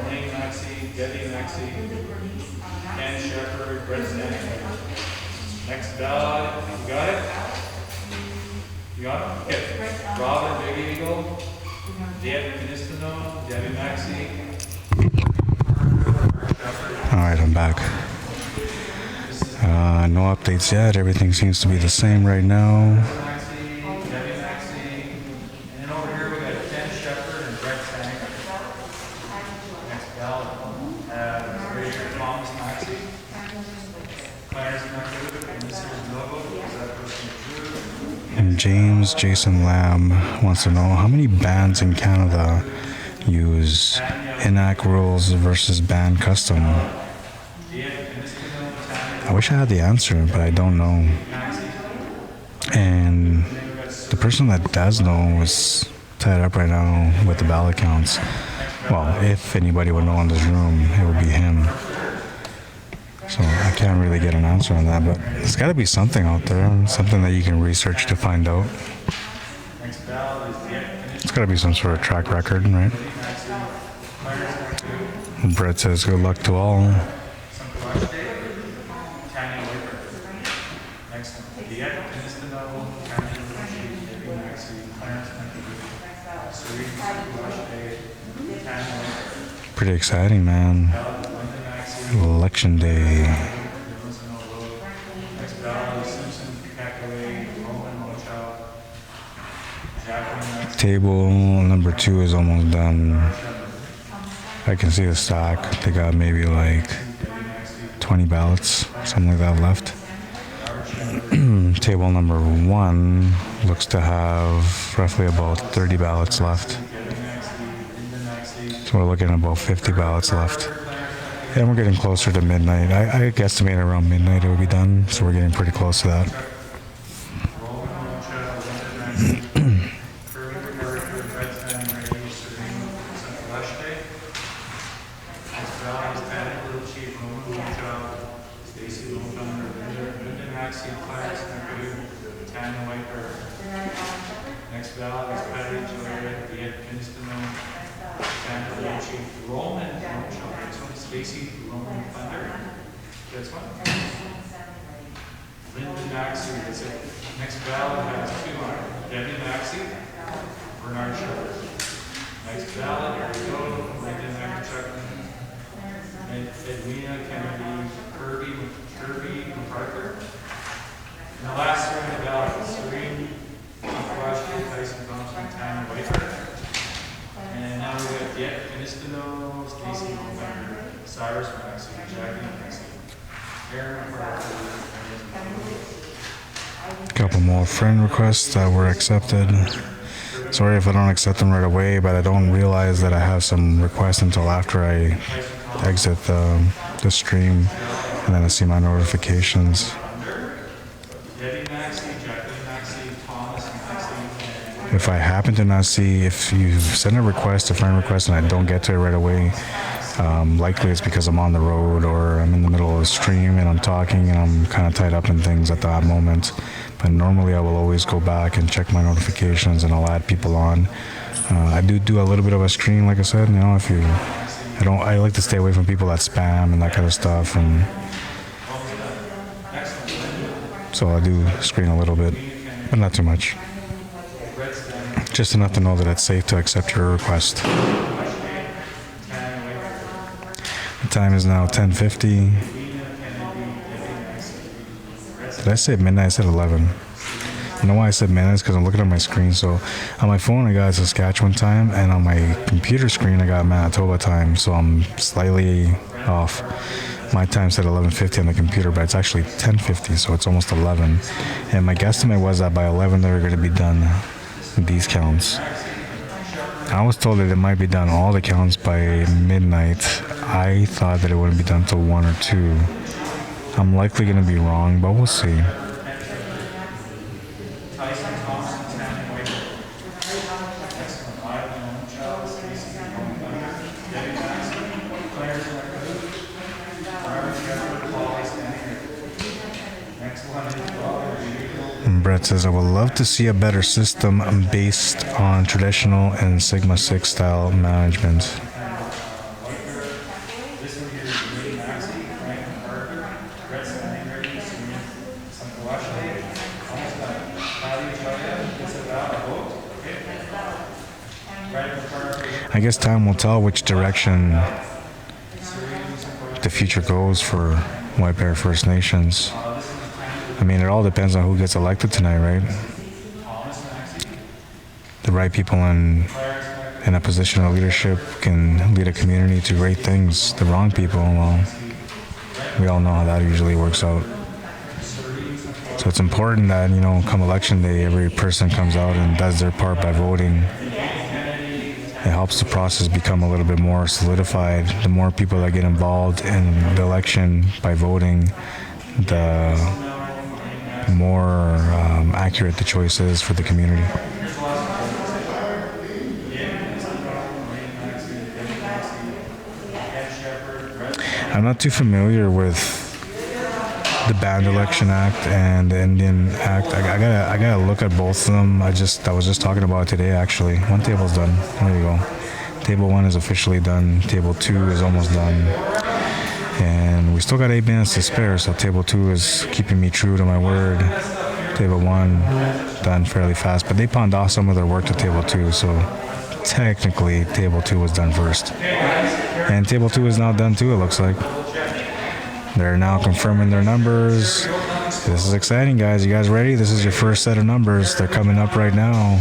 Lane Maxey, Debbie Maxey, Ken Shepherd, Brett standing ready. Next ballot, you got it? You got it? Okay. Robin Big Eagle, Yet Inistino, Debbie Maxey. All right, I'm back. No updates yet. Everything seems to be the same right now. Maxey, Debbie Maxey, and then over here we got Ken Shepherd and Brett Sanger. Next ballot, Fraser Thomas Maxey, Clarence Maxey, and this is Novo. Is that person Drew? And James Jason Lamb wants to know how many bands in Canada use INAC rules versus band custom. I wish I had the answer, but I don't know. And the person that does know is tied up right now with the ballot counts. Well, if anybody would know in this room, it would be him. So I can't really get an answer on that, but there's got to be something out there, something that you can research to find out. It's got to be some sort of track record, right? Brett says good luck to all. Pretty exciting, man. Election day. Table number 2 is almost done. I can see the stack. They got maybe like 20 ballots, something like that left. Table number 1 looks to have roughly about 30 ballots left. So we're looking at about 50 ballots left. And we're getting closer to midnight. I guesstimate around midnight it will be done, so we're getting pretty close to that. Next ballot is Patty Joya, Yet Inistino, Tanya Little Chief, Roman Mocho. This one is Stacy Roman Thunder. This one. Linda Maxey, that's it. Next ballot has 2 on it. Debbie Maxey, Bernard Shepard. Next ballot, here we go. Linda Maxey, and Edwina Kennedy, Kirby MacArthur. And the last one on the ballot is Serene Tyson Thompson, Tanya Whitebear. And now we got Yet Inistino, Stacy November, Cyrus Maxey, Jackie Maxey, Aaron MacArthur. Couple more friend requests that were accepted. Sorry if I don't accept them right away, but I don't realize that I have some requests until after I exit the stream, and then I see my notifications. If I happen to not see, if you send a friend request, and I don't get to it right away, Likely it's because I'm on the road or I'm in the middle of a stream and I'm talking and I'm kind of tied up in things at that moment. But normally I will always go back and check my notifications and I'll add people on. I do a little bit of a screen, like I said. You know, I like to stay away from people that spam and that kind of stuff, and so I do screen a little bit, but not too much. Just enough to know that it's safe to accept your request. The time is now 10:50. Did I say midnight? I said 11. You know why I said midnight? Because I'm looking at my screen. So on my phone I got Saskatchewan time, and on my computer screen I got Manitoba time. So I'm slightly off. My time said 11:50 on the computer, but it's actually 10:50, so it's almost 11. And my guesstimate was that by 11 they're going to be done these counts. I was told that it might be done all the counts by midnight. I thought that it wouldn't be done till 1 or 2. I'm likely going to be wrong, but we'll see. Brett says, I would love to see a better system based on traditional and Sigma 6 style management. I guess time will tell which direction the future goes for White Bear First Nations. I mean, it all depends on who gets elected tonight, right? The right people in a position of leadership can lead a community to great things. The wrong people, well, we all know how that usually works out. So it's important that, you know, come election day, every person comes out and does their part by voting. It helps the process become a little bit more solidified. The more people that get involved in the election by voting, the more accurate the choice is for the community. I'm not too familiar with the Band Election Act and the Indian Act. I gotta look at both of them. I was just talking about it today, actually. One table's done. There you go. Table 1 is officially done. Table 2 is almost done. And we still got 8 minutes to spare, so Table 2 is keeping me true to my word. Table 1 done fairly fast, but they pawned off some of their work to Table 2, so technically Table 2 was done first. And Table 2 is now done too, it looks like. They're now confirming their numbers. This is exciting, guys. You guys ready? This is your first set of numbers. They're coming up right now.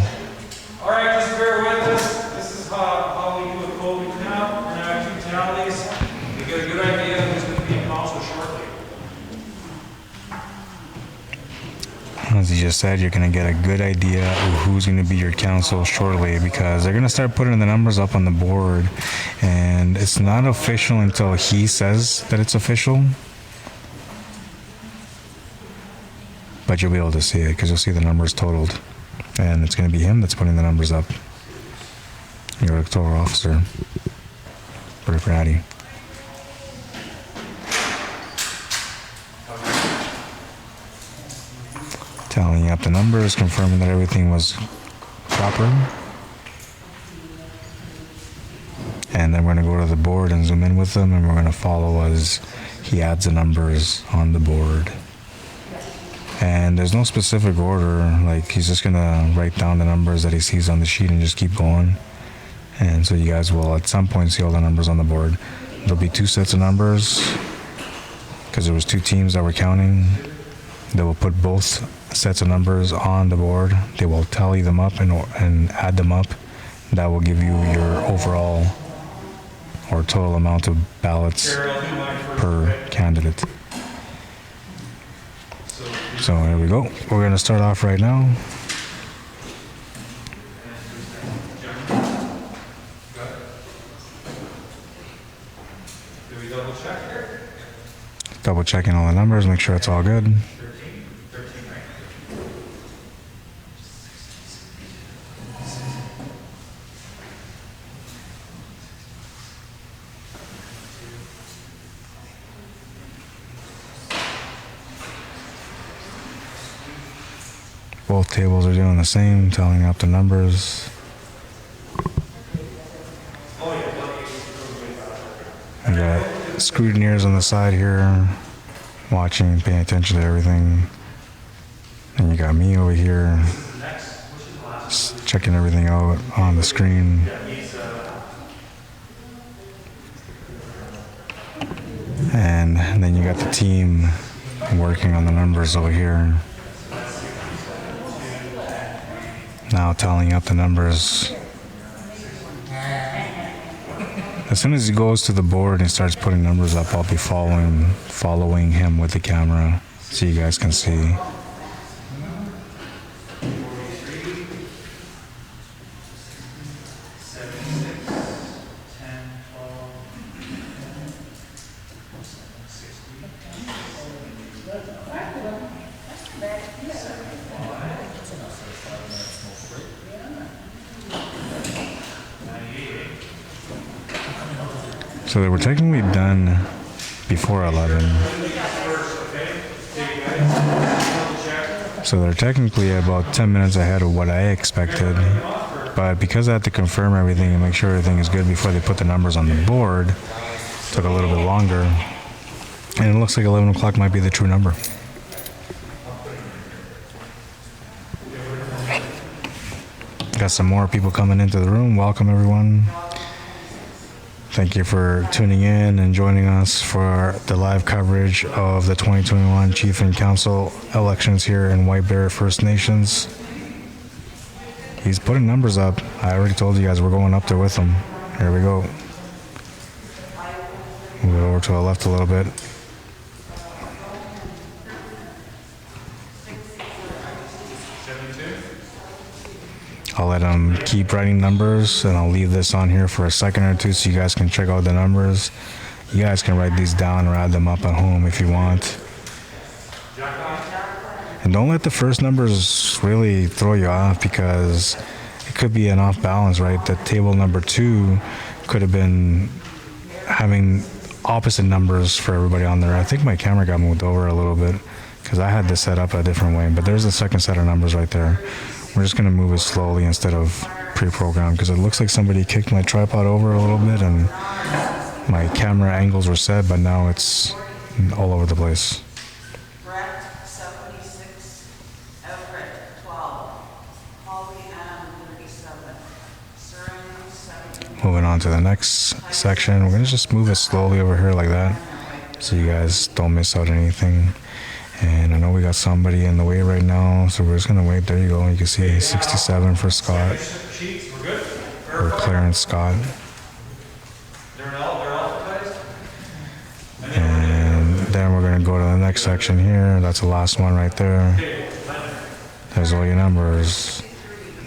All right, just bear with us. This is how we do a voting count. We're going to have 2 tallies. We get a good idea of who's going to be in council shortly. As you just said, you're going to get a good idea of who's going to be your council shortly, because they're going to start putting the numbers up on the board, and it's not official until he says that it's official. But you'll be able to see it because you'll see the numbers totaled, and it's going to be him that's putting the numbers up. Your electoral officer, Bert Ratty. Tallying up the numbers, confirming that everything was proper. And then we're going to go to the board and zoom in with them, and we're going to follow as he adds the numbers on the board. And there's no specific order, like he's just going to write down the numbers that he sees on the sheet and just keep going. And so you guys will at some point see all the numbers on the board. There'll be 2 sets of numbers because there was 2 teams that were counting. They will put both sets of numbers on the board. They will tally them up and add them up. That will give you your overall or total amount of ballots per candidate. So here we go. We're going to start off right now. Do we double check here? Double checking all the numbers, make sure it's all good. 13, right? Both tables are doing the same, tallying up the numbers. We got scrutineers on the side here, watching, paying attention to everything. And you got me over here, just checking everything out on the screen. And then you got the team working on the numbers over here. Now tallying up the numbers. As soon as he goes to the board and starts putting numbers up, I'll be following him with the camera so you guys can see. So they were technically done before 11. So they're technically about 10 minutes ahead of what I expected. But because I had to confirm everything and make sure everything is good before they put the numbers on the board, it took a little bit longer. And it looks like 11 o'clock might be the true number. Got some more people coming into the room. Welcome, everyone. Thank you for tuning in and joining us for the live coverage of the 2021 Chief and Council elections here in White Bear First Nations. He's putting numbers up. I already told you guys we're going up there with him. Here we go. Move it over to the left a little bit. I'll let him keep writing numbers, and I'll leave this on here for a second or two so you guys can check out the numbers. You guys can write these down or add them up at home if you want. And don't let the first numbers really throw you off, because it could be an off balance, right? The table number 2 could have been having opposite numbers for everybody on there. I think my camera got moved over a little bit because I had this set up a different way, but there's the second set of numbers right there. We're just going to move it slowly instead of pre-programmed, because it looks like somebody kicked my tripod over a little bit and my camera angles were set, but now it's all over the place. Brett, 76, Everett, 12, Holly Ann, 37, Surin, 70. Moving on to the next section. We're going to just move it slowly over here like that so you guys don't miss out anything. And I know we got somebody in the way right now, so we're just going to wait. There you go. You can see 67 for Scott, or Clarence Scott. And then we're going to go to the next section here. That's the last one right there. There's all your numbers.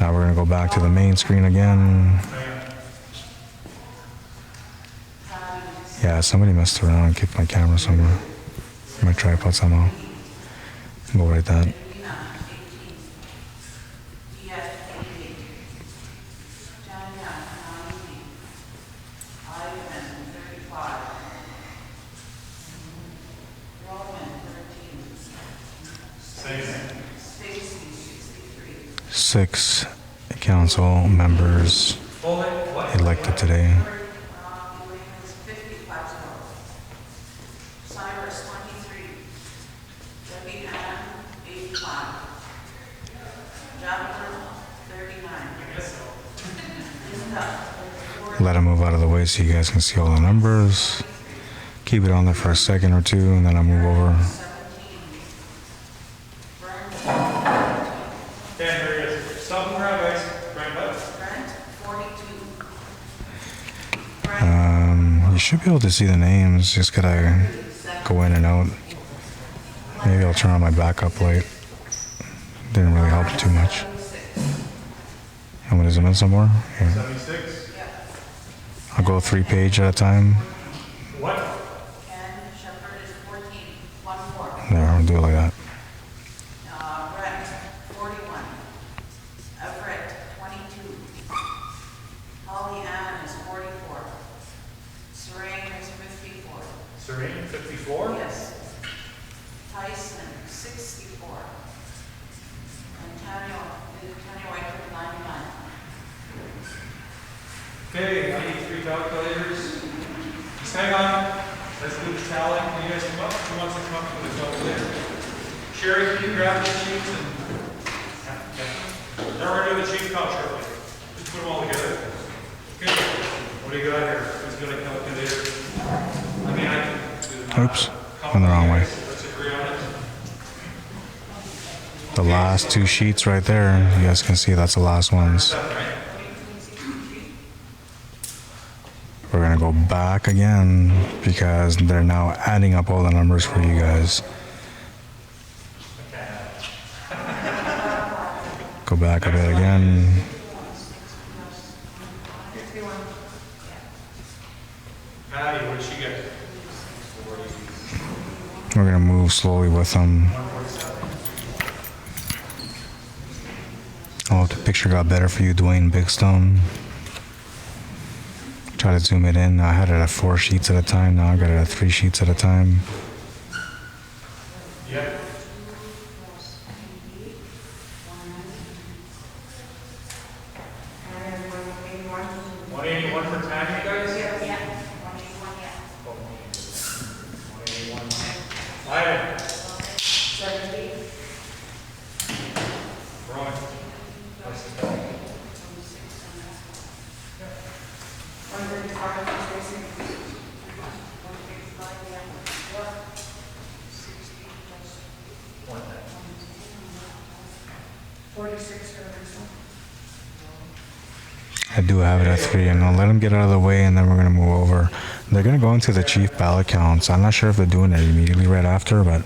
Now we're going to go back to the main screen again. Yeah, somebody messed around and kicked my camera somewhere. My tripod somehow. Go right that. Six council members elected today. Let them move out of the way so you guys can see all the numbers. Keep it on there for a second or two, and then I'll move over. You should be able to see the names. Just gotta go in and out. Maybe I'll turn on my backup light. Didn't really help too much. And what is it in somewhere? Here. I'll go 3 page at a time. Ken Shepherd is 14, 1-4. There, I'll do it like that. Brett, 41. Everett, 22. Holly Ann is 44. Surin is 54. Serene, 54? Yes. Tyson, 64. And Tanner Okay, I need 3 calculators. Just hang on. Let's do the tally. Can you guys come up? Who wants to come up with a calculator? Sherry, can you grab the sheets and... Now we're going to do the sheet count shortly. Just put them all together. Okay. What do you got here? Who's got a calculator? I mean, I can do the math. Oops, went the wrong way. Let's agree on it. The last 2 sheets right there, you guys can see that's the last ones. We're gonna go back again because they're now adding up all the numbers for you guys. Go back a bit again. Patty, what did she get? We're gonna move slowly with them. Oh, the picture got better for you, Dwayne Bigstone. Try to zoom it in. I had it at 4 sheets at a time. Now I got it at 3 sheets at a time. Yep. $181 for Tanya, guys? Yeah, 181, yeah. 181. Ivan. 70. Rowan. 135, Tracy. 46 for Lisa. I do have it at 3, and I'll let them get out of the way, and then we're gonna move over. They're gonna go into the chief ballot counts. I'm not sure if they're doing it immediately right after, but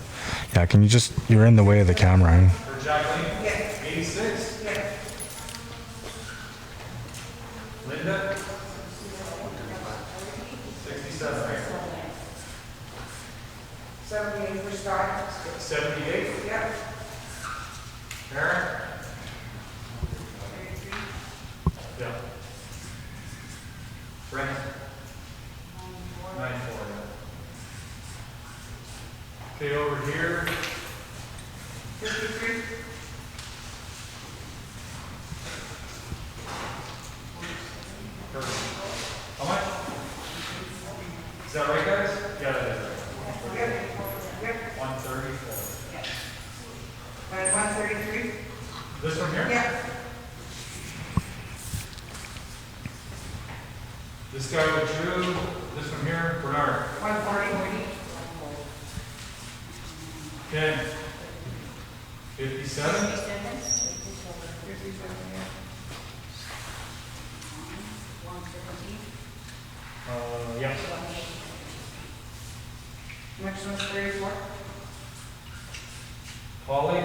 yeah, can you just, you're in the way of the camera. For Jacqueline? Yeah. 86. Yeah. Linda? 67, right? 78 for Scott. 78. Yep. Karen? Yeah. Brent? 94. Okay, over here. 53. Perfect. How much? Is that right, guys? Yeah, that is right. Yep. 134. And 133. This one here? Yep. This guy withdrew. This one here, Bernard. 140. Ken. 57. 57, yeah. 117. Yeah. Next one's 34. Polly.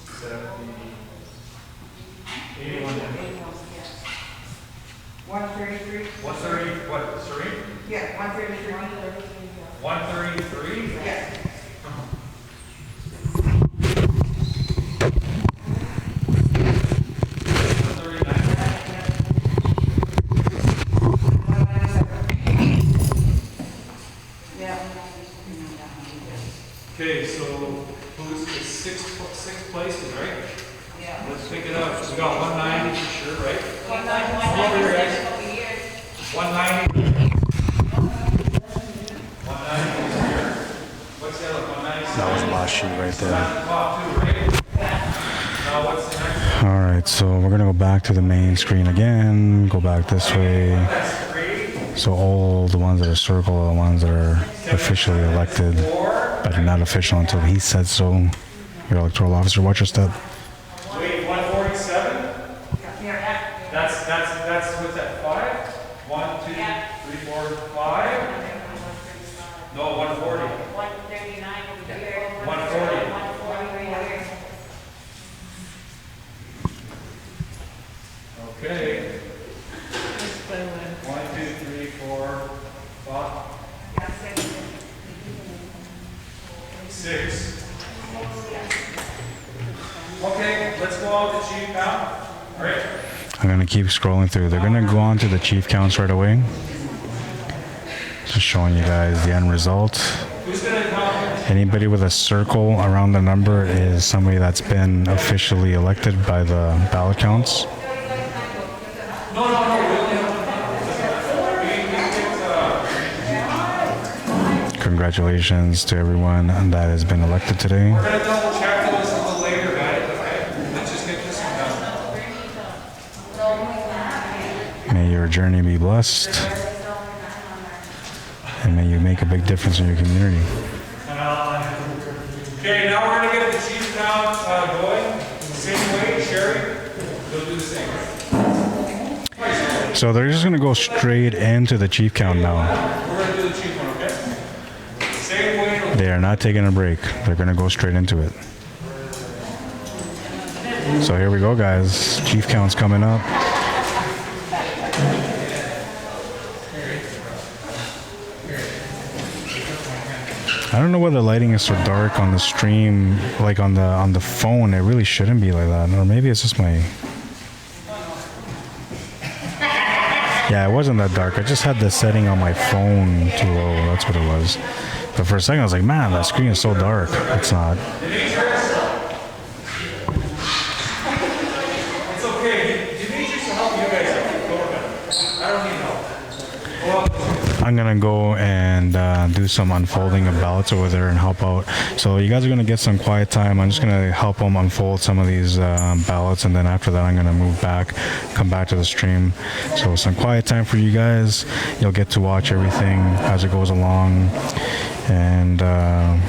70. 81. 133. 130. What? Serene? Yeah, 133. 133. Yeah. Okay, so who's the six places, right? Yeah. Let's pick it up. So we got 190 for sure, right? 190. Come over here, guys. 190. 190 is here. What's the other 190? That was the last sheet right there. Top two, right? Now what's the next one? All right, so we're gonna go back to the main screen again. Go back this way. That's 3. So all the ones that are circled are the ones that are officially elected, but not official until he said so. Your electoral officer, watch your step. Wait, 147? Yeah. That's what's that, 5? 1, 2, 3, 4, 5? No, 140. 139 over here. 140. 140 right here. Okay. 1, 2, 3, 4, 5, 6. Okay, let's go out the chief count. All right. I'm gonna keep scrolling through. They're gonna go on to the chief counts right away. Just showing you guys the end result. Who's gonna count? Anybody with a circle around the number is somebody that's been officially elected by the ballot counts. Congratulations to everyone that has been elected today. We're gonna double check this a little later, guys, okay? Let's just get this one done. May your journey be blessed. And may you make a big difference in your community. Okay, now we're gonna get the chief count going. Same way, Sherry, you'll do the same. So they're just gonna go straight into the chief count now. We're gonna do the chief one, okay? Same way. They are not taking a break. They're gonna go straight into it. So here we go, guys. Chief count's coming up. I don't know why the lighting is so dark on the stream, like on the phone. It really shouldn't be like that. Or maybe it's just my... Yeah, it wasn't that dark. I just had the setting on my phone too low. That's what it was. But for a second, I was like, man, that screen is so dark. It's not. It's okay. Demetrius will help you guys out. Go ahead. I don't need help. I'm gonna go and do some unfolding of ballots over there and help out. So you guys are gonna get some quiet time. I'm just gonna help them unfold some of these ballots, and then after that I'm gonna move back, come back to the stream. So some quiet time for you guys. You'll get to watch everything as it goes along. And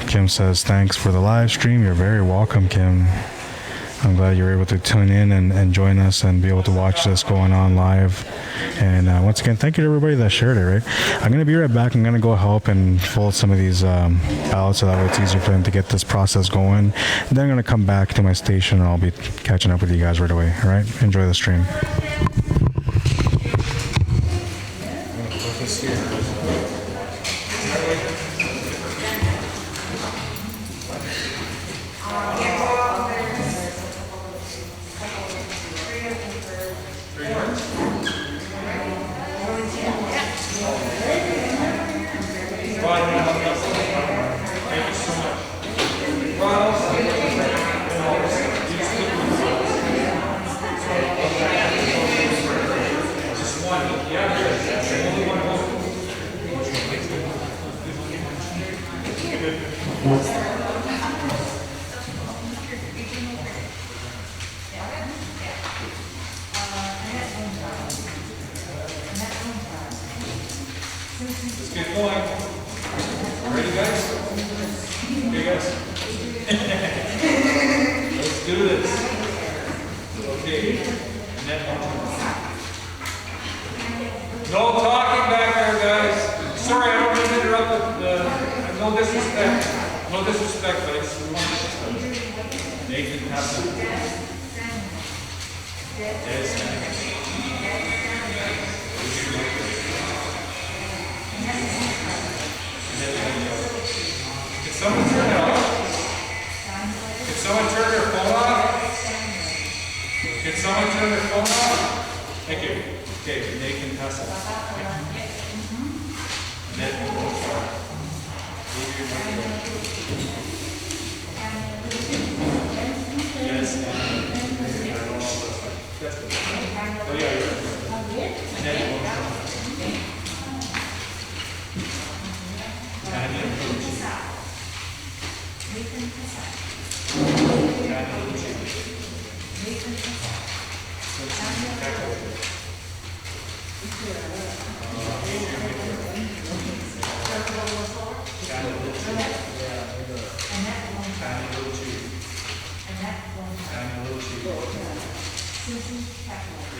Kim says, thanks for the live stream. You're very welcome, Kim. I'm glad you were able to tune in and join us and be able to watch this going on live. And once again, thank you to everybody that shared it, right? I'm going to be right back. I'm going to go help and fold some of these ballots so that way it's easier for them to get this process going. And then I'm going to come back to my station and I'll be catching up with you guys right away, all right? Enjoy the stream. Let's get going. Ready, guys? Okay, guys? Let's do this. Okay. And then no talking back there, guys. Sorry, I don't mean to interrupt. No disrespect. No disrespect, but I just want to Nathan has to. Yes, Can someone turn it off? Can someone turn their phone off? Can someone turn their phone off? Thank you. Okay, Nathan pass it. Yes. Oh yeah, you're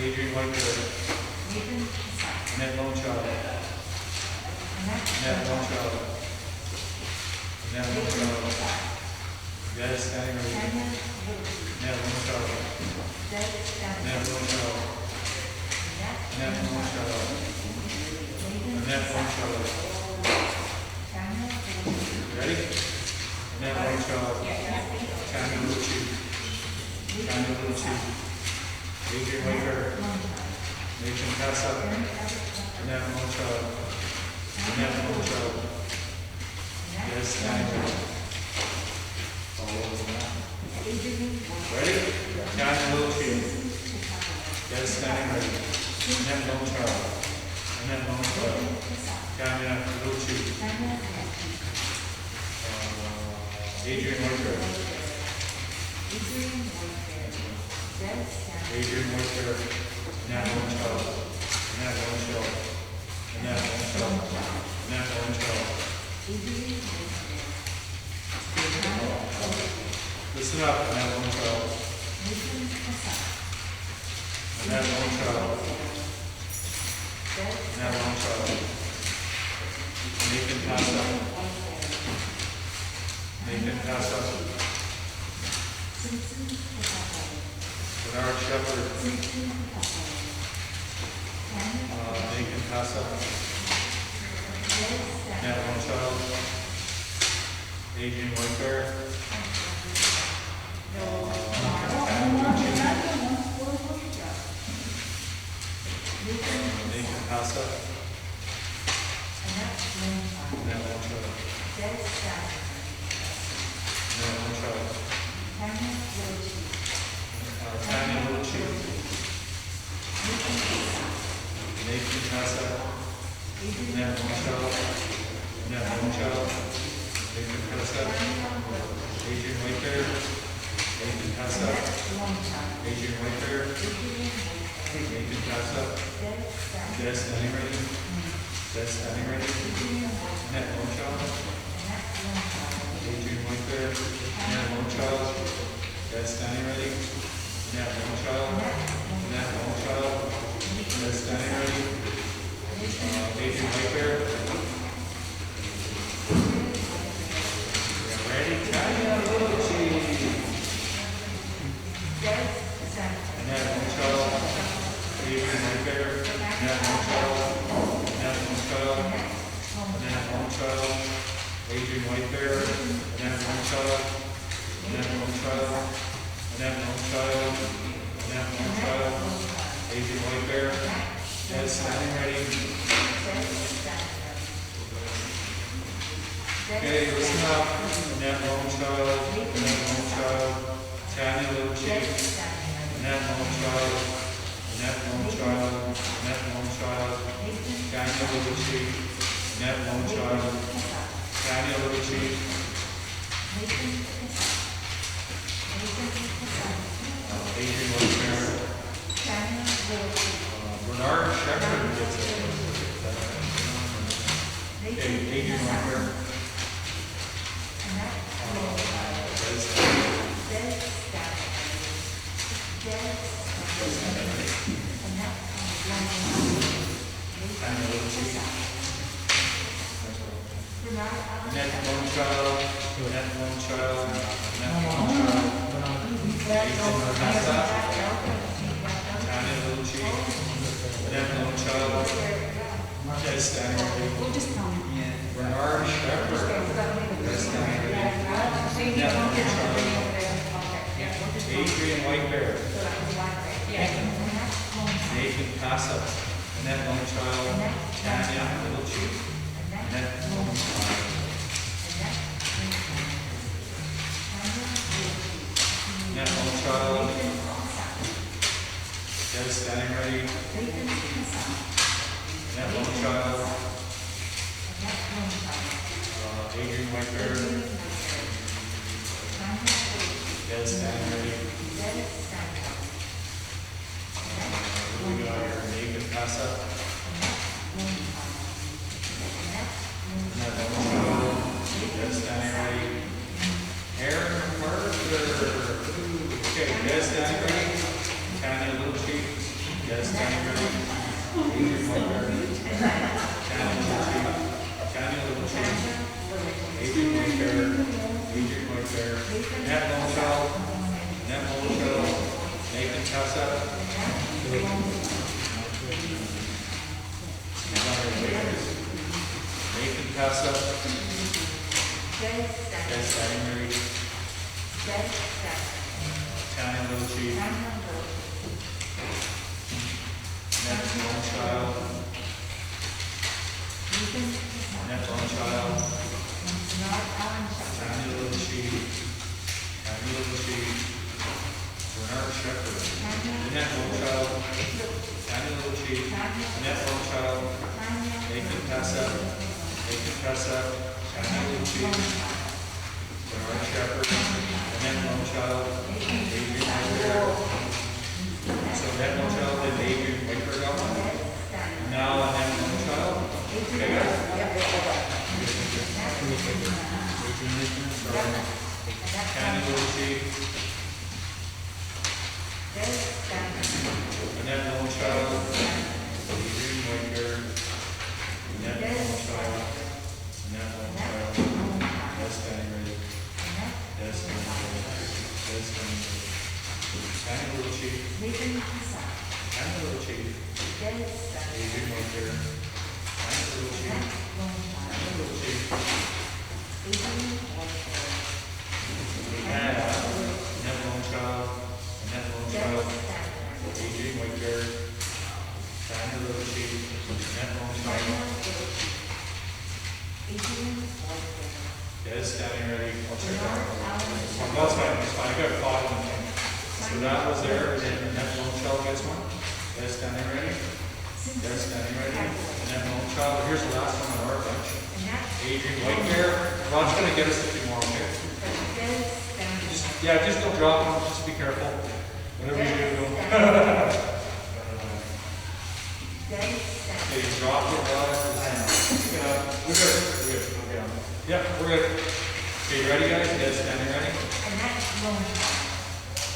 Adrian White, Annette Lonechild, Annette Lonechild, Annette Lonechild, Gladys Standing Road, Annette Lonechild, Annette Lonechild, Annette Lonechild, Annette Lonechild. Ready? Annette Lonechild, Tanya Lucci, Tanya Lucci. Adrian Waker, Nathan Casa, Annette Lonechild, Annette Lonechild, yes, Tanya. Ready? Tanya Lucci, yes, Tanya ready. Annette Lonechild. Annette Lonechild. Tanya Little Chief. Adrian Whitaker. Adrian Whitaker. Annette Lonechild. Annette Lonechild. Annette Lonechild. Annette Lonechild. Listen up, Annette Lonechild. Annette Lonechild. Annette Lonechild. Nathan Passa. Nathan Passa. Bernard Shepherd. Nathan Passa. Annette Lonechild. Adrian Whitaker. Nathan Passa. Annette Lonechild. Annette Lonechild. Tanya Little Chief. Nathan Passa. Annette Lonechild. Annette Lonechild. Nathan Passa. Adrian Whitaker. Nathan Passa. Adrian Whitaker. Nathan Passa. Des standing ready. Des standing ready. Annette Lonechild. Adrian Whitaker. Annette Lonechild. Des standing ready. Annette Lonechild. Annette Lonechild. Des standing ready. Adrian Whitaker. Ready? Tanya Little Chief. Annette Lonechild. Adrian Whitaker. Annette Lonechild. Annette Lonechild. Annette Lonechild. Adrian Whitaker. Annette Lonechild. Annette Lonechild. Annette Lonechild. Annette Lonechild. Adrian Whitaker. Yes, standing ready. Okay, listen up. Annette Lonechild. Annette Lonechild. Tanya Little Chief. Annette Lonechild. Annette Lonechild. Annette Lonechild. Tanya Little Chief. Annette Lonechild. Tanya Little Chief. Adrian Whitaker. Bernard Shepherd gets it. Okay, Adrian Whitaker. Annette Lonechild. Annette Lonechild. Annette Lonechild. Nathan Passa. Tanya Little Chief. Annette Lonechild. Des standing ready. Bernard Shepherd. Des standing ready. Annette Lonechild. Adrian Whitaker. Nathan Passa. Annette Lonechild. Tanya Little Chief. Annette Lonechild. Annette Lonechild. Des standing ready. Annette Lonechild. Adrian Whitaker. Des standing ready. We got here Nathan Passa. Annette Lonechild. Des standing ready. Aaron Parker. Okay, Des standing ready. Tanya Little Chief. Des standing ready. Adrian Whitaker. Tanya Little Chief. Tanya Little Chief. Adrian Whitaker. Adrian Whitaker. Annette Lonechild. Annette Lonechild. Nathan Passa. Nathan Passa. Des standing ready. Tanya Little Chief. Annette Lonechild. Annette Lonechild. Tanya Little Chief. Tanya Little Chief. Bernard Shepherd. Annette Lonechild. Tanya Little Chief. Chief, Annette Lonechild, Nathan Pessa, Tanya Little Chief, Bernard Shepherd, Annette Lonechild, Adrian Whitaker. So Annette Lonechild and Adrian Whitaker got one. Now Annette Lonechild. Okay, guys? Tanya Little Chief, Annette Lonechild, Adrian Whitaker, Annette Lonechild, Des Standing Ready, Des Standing Ready, Des Standing Ready, Tanya Little Chief, Tanya Little Chief, Adrian Whitaker, Tanya Little Chief, Tanya Little Chief. We have Annette Lonechild, Adrian Whitaker, Tanya Little Chief, Annette Lonechild, Des Standing Ready. I'll check that out. That's fine, that's fine. I got caught in the thing. So that was there, and then Annette Lonechild gets one. Des Standing Ready. Des Standing Ready. Annette Lonechild. Here's the last one on our bunch. Adrian Whitaker. Rod's gonna get us a few more, okay? Just don't drop them. Just be careful. Whatever you do, don't. Okay, drop it, Rod. We're good. Okay. Yeah, we're good. Okay, you ready, guys? Des Standing Ready.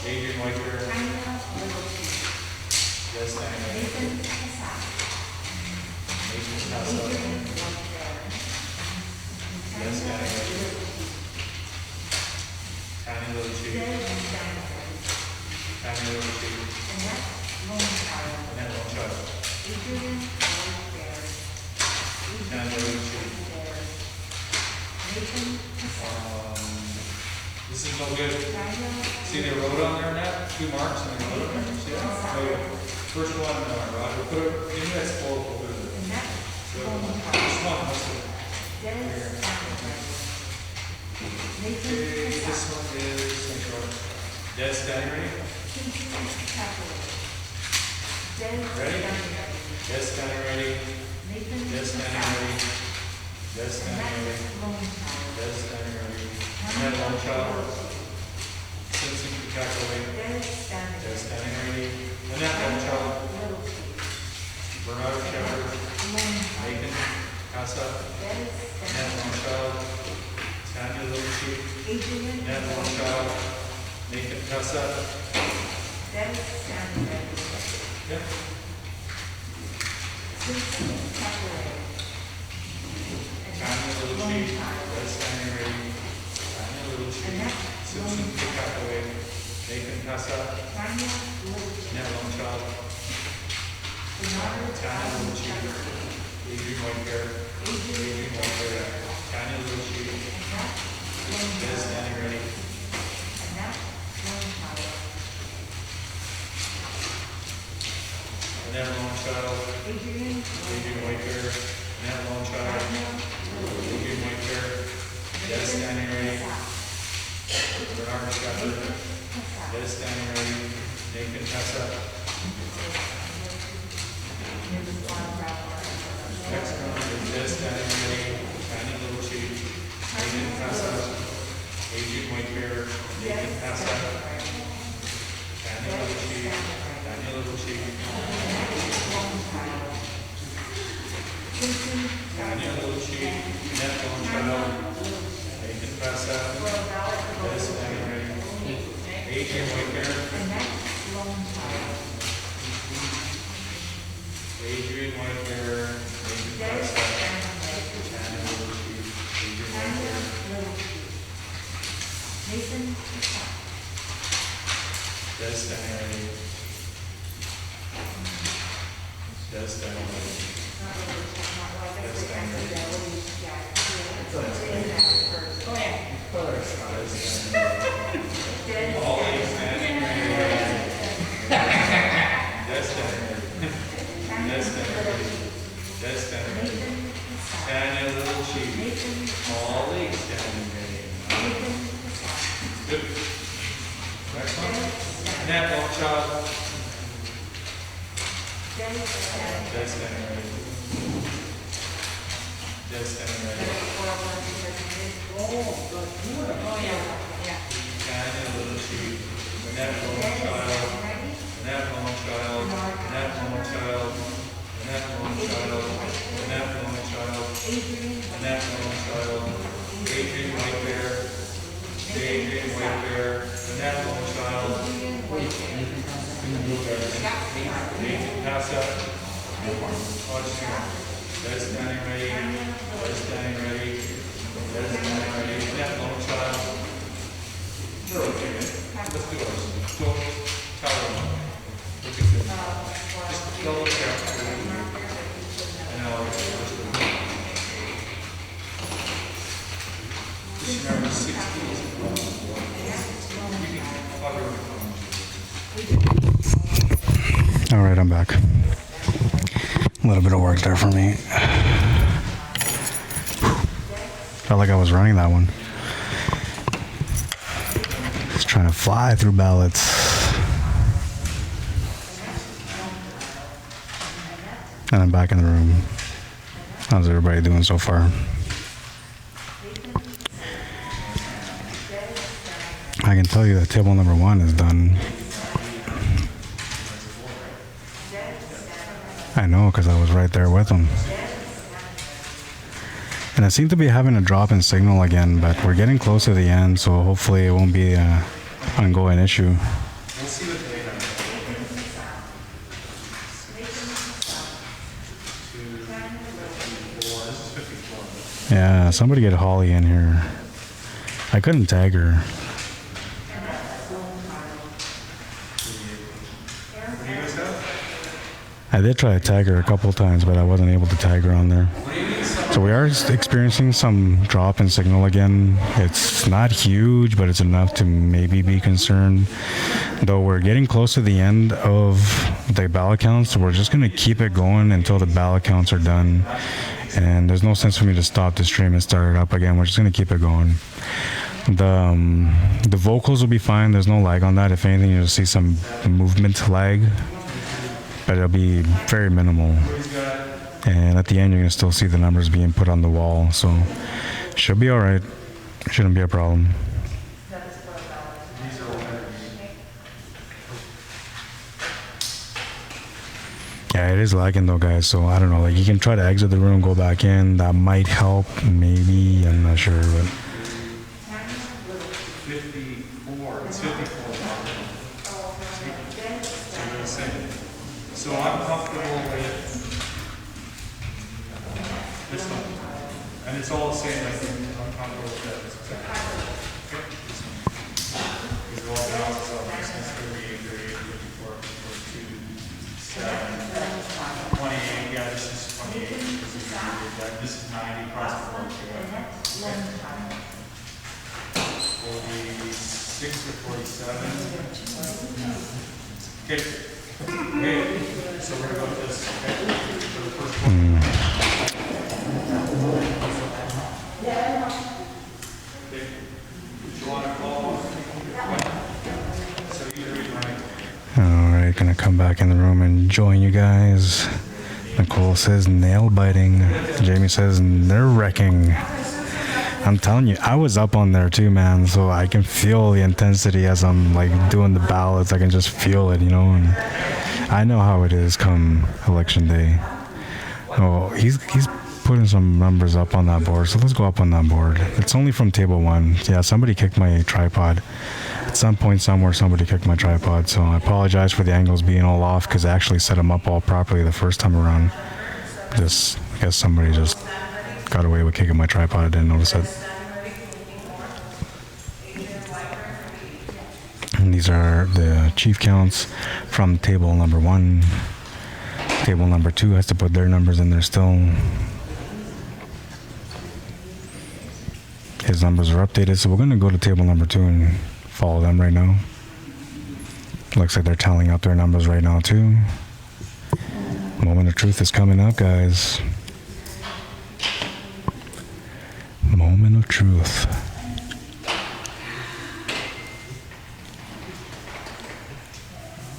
Adrian Whitaker. Des Standing Ready. Nathan Pessa. Des Standing Ready. Tanya Little Chief. Tanya Little Chief. Annette Lonechild. Tanya Little Chief. This is no good. See they wrote on there, Annette? 2 marks and they wrote on there. See that? Oh, yeah. First one, Rod. We'll put it, maybe that's full. We'll put it. This one, let's do it. Okay, this one is Des Standing Ready. Ready? Des Standing Ready. Des Standing Ready. Des Standing Ready. Des Standing Ready. Annette Lonechild. Simpson Kakaway. Des Standing Ready. Annette Lonechild. Bernard Shepherd. Nathan Pessa. Annette Lonechild. Tanya Little Chief. Annette Lonechild. Nathan Pessa. Yep. Tanya Little Chief. Des Standing Ready. Tanya Little Chief. Simpson Kakaway. Nathan Pessa. Annette Lonechild. Tanya Little Chief. Adrian Whitaker. Tanya Little Chief. Des Standing Ready. Annette Lonechild. Adrian Whitaker. Annette Lonechild. Adrian Whitaker. Des Standing Ready. Bernard Shepherd. Des Standing Ready. Nathan Pessa. Next one is Des Standing Ready. Tanya Little Chief. Nathan Pessa. Adrian Whitaker. Nathan Pessa. Tanya Little Chief. Tanya Little Chief. Tanya Little Chief. Annette Lonechild. Nathan Pessa. Des Standing Ready. Adrian Whitaker. Adrian Whitaker. Nathan Pessa. Tanya Little Chief. Adrian Whitaker. Des Standing Ready. Des Standing Ready. Des Standing Ready. All eight standing ready. Des Standing Ready. Des Standing Ready. Des Standing Ready. Tanya Little Chief. All eight standing ready. Good. Next one. Annette Lonechild. Dead standing ready. Dead standing ready. Canada little chief. Annette Lone Child. Annette Lone Child. Annette Lone Child. Annette Lone Child. Annette Lone Child. Annette Lone Child. Adrian White Bear. Adrian White Bear. Annette Lone Child. Adrian pass up. Dead standing ready. Dead standing ready. Dead standing ready. Annette Lone Child. Okay, let's do ours. Go, tower one. Look at this. Just double check. And now I'll get the first one. Just remember 60 is All right, I'm back. A little bit of work there for me. Felt like I was running that one. Just trying to fly through ballots. And I'm back in the room. How's everybody doing so far? I can tell you that table number 1 is done. I know, because I was right there with them. And I seem to be having a drop in signal again, but we're getting close to the end, so hopefully it won't be an ongoing issue. We'll see what they have. 2, 54. This is 54. Yeah, somebody get Holly in here. I couldn't tag her. What do you guys have? I did try to tag her a couple of times, but I wasn't able to tag her on there. So we are experiencing some drop in signal again. It's not huge, but it's enough to maybe be concerned. Though we're getting close to the end of the ballot counts, so we're just going to keep it going until the ballot counts are done. And there's no sense for me to stop the stream and start it up again. We're just going to keep it going. The vocals will be fine. There's no lag on that. If anything, you'll see some movement lag, but it'll be very minimal. And at the end, you're going to still see the numbers being put on the wall. So should be all right. Shouldn't be a problem. Yeah, it is lagging though, guys. So I don't know. Like, you can try to exit the room, go back in. That might help. Maybe. I'm not sure. But 54. It's 54. So I'm comfortable with this one. And it's all the same. I'm comfortable with that. Okay. These are all balances on this. It's 38, 54, 52, 7, 28. Yeah, this is 28. This is 90 across the board. 46 or 47. Okay. Okay. So we're going to go with this. Okay. For the first one. Okay. Do you want to call? So you read right. all right, gonna come back in the room and join you guys. Nicole says nail biting. Jamie says nerve wracking. I'm telling you, I was up on there too, man. So I can feel the intensity as I'm like doing the ballots. I can just feel it, you know. And I know how it is come election day. Oh, he's putting some numbers up on that board. So let's go up on that board. It's only from table 1. Yeah, somebody kicked my tripod. At some point somewhere, somebody kicked my tripod. So I apologize for the angles being all off because I actually set them up all properly the first time around. I guess somebody just got away with kicking my tripod. I didn't notice it. And these are the chief counts from table number 1. Table number 2 has to put their numbers in there still. His numbers are updated, so we're going to go to table number 2 and follow them right now. Looks like they're tallying up their numbers right now too. Moment of truth is coming up, guys. Moment of truth.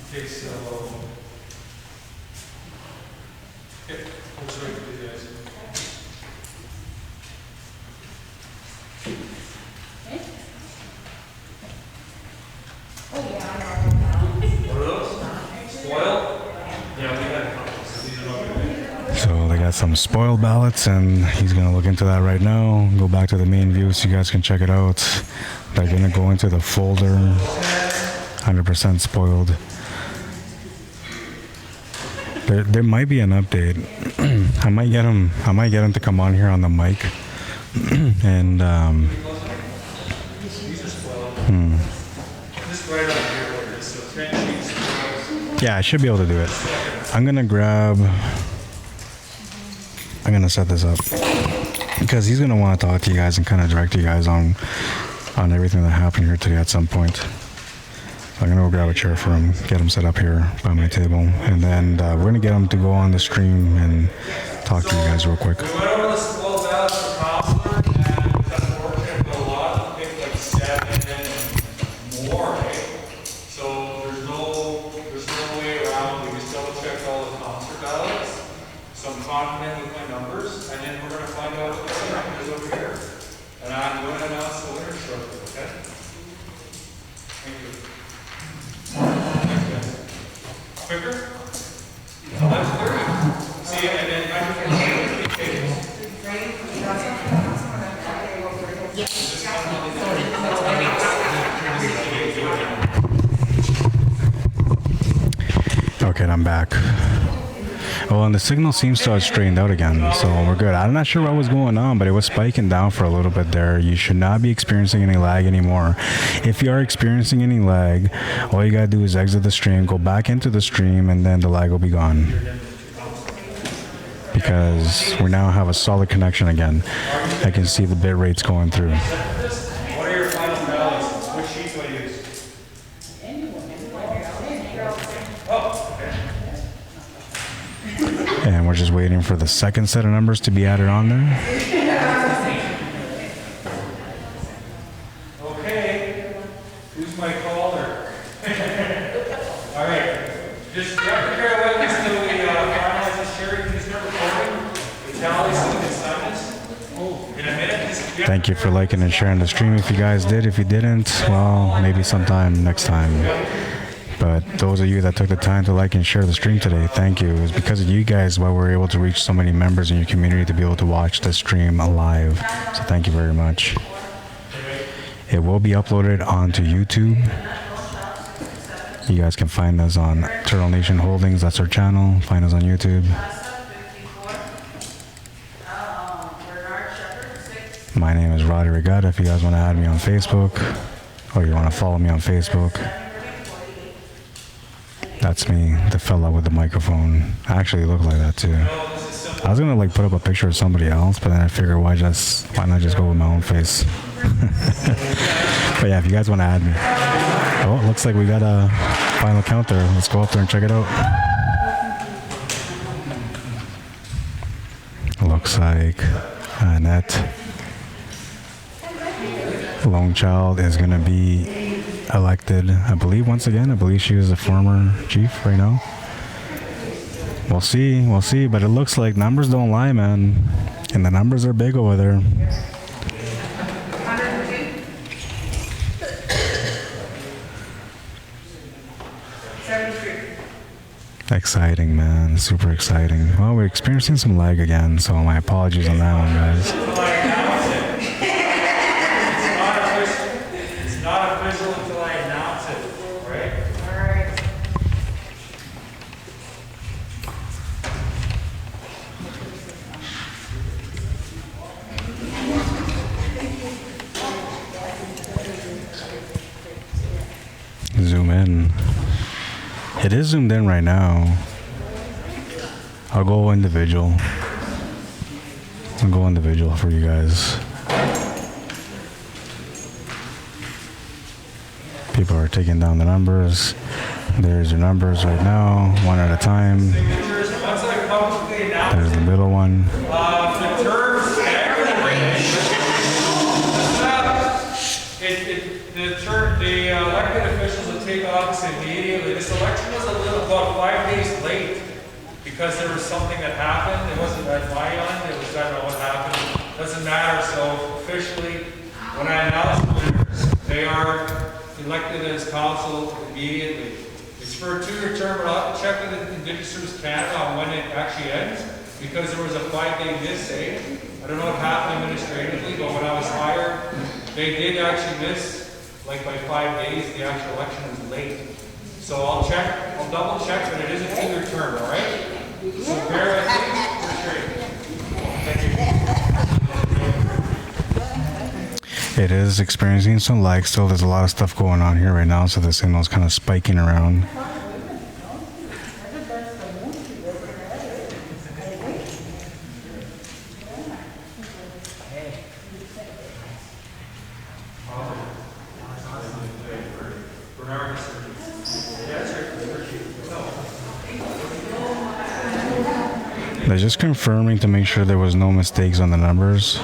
Okay, so Looks right to you guys. What are those? Spoil? Yeah, we had a couple, so these are not good. So they got some spoiled ballots, and he's gonna look into that right now. Go back to the main view so you guys can check it out. They're gonna go into the folder. 100% spoiled. There might be an update. I might get him to come on here on the mic, and Just right on here, where it is. So 10 sheets. yeah, I should be able to do it. I'm gonna set this up because he's gonna want to talk to you guys and kind of direct you guys on everything that happened here today at some point. So I'm gonna go grab a chair for him, get him set up here by my table, and then we're gonna get him to go on the stream and talk to you guys real quick. We went over the spoil ballots for counselor, and it's unfortunate, but a lot of them picked like 7 and more, right? So there's no way around it. We still checked all the counselor ballots. So I'm confident with my numbers, and then we're gonna find out what the second is over here. And I'm going to announce the winner shortly, okay? Thank you. Quicker? That's 30. See, and then I can Okay, I'm back. Oh, and the signal seems to have straightened out again, so we're good. I'm not sure what was going on, but it was spiking down for a little bit there. You should not be experiencing any lag anymore. If you are experiencing any lag, all you gotta do is exit the stream, go back into the stream, and then the lag will be gone. Because we now have a solid connection again. I can see the bit rates going through. What are your final tallies? Which sheets do I use? Oh, okay. And we're just waiting for the second set of numbers to be added on there. Okay. Who's my caller? All right. Just grab the pair of weapons until we finalize this. Sherry, can you start recording? The tallies and the assignments. In a minute. Thank you for liking and sharing the stream if you guys did. If you didn't, well, maybe sometime next time. But those of you that took the time to like and share the stream today, thank you. It was because of you guys why we're able to reach so many members in your community to be able to watch the stream live. So thank you very much. It will be uploaded onto YouTube. You guys can find us on Turtle Nation Holdings. That's our channel. Find us on YouTube. My name is Rod Arriagada. If you guys want to add me on Facebook or you want to follow me on Facebook, that's me, the fella with the microphone. I actually look like that too. I was gonna like put up a picture of somebody else, but then I figured why not just go with my own face. But yeah, if you guys want to add me. Oh, it looks like we got a final count there. Let's go up there and check it out. Looks like Annette Lone Child is gonna be elected, I believe, once again. I believe she was a former chief right now. We'll see, but it looks like numbers don't lie, man. And the numbers are big over there. Exciting, man. Super exciting. Well, we're experiencing some lag again, so my apologies on that one, guys. It's not official until I announce it, right? All right. Zoom in. It is zoomed in right now. I'll go individual. I'll go individual for you guys. People are taking down the numbers. There's your numbers right now, one at a time. There's the middle one. The terms, the elected officials will take office immediately. This election was about 5 days late because there was something that happened. It wasn't at my end, it was, I don't know what happened. Doesn't matter, so officially, when I announce the winners, they are elected as council immediately. It's for a 2-year term, but I'll have to check with the Indigenous Services Canada on when it actually ends, because there was a 5-day miss, eh? I don't know what happened administratively, but when I was hired, they did actually miss, like by 5 days, the actual election was late. So I'll double check, but it is a 2-year term, all right? So bear with me, for sure. Thank you. It is experiencing some lag still. There's a lot of stuff going on here right now, so the signal's kind of spiking around. They're just confirming to make sure there was no mistakes on the numbers.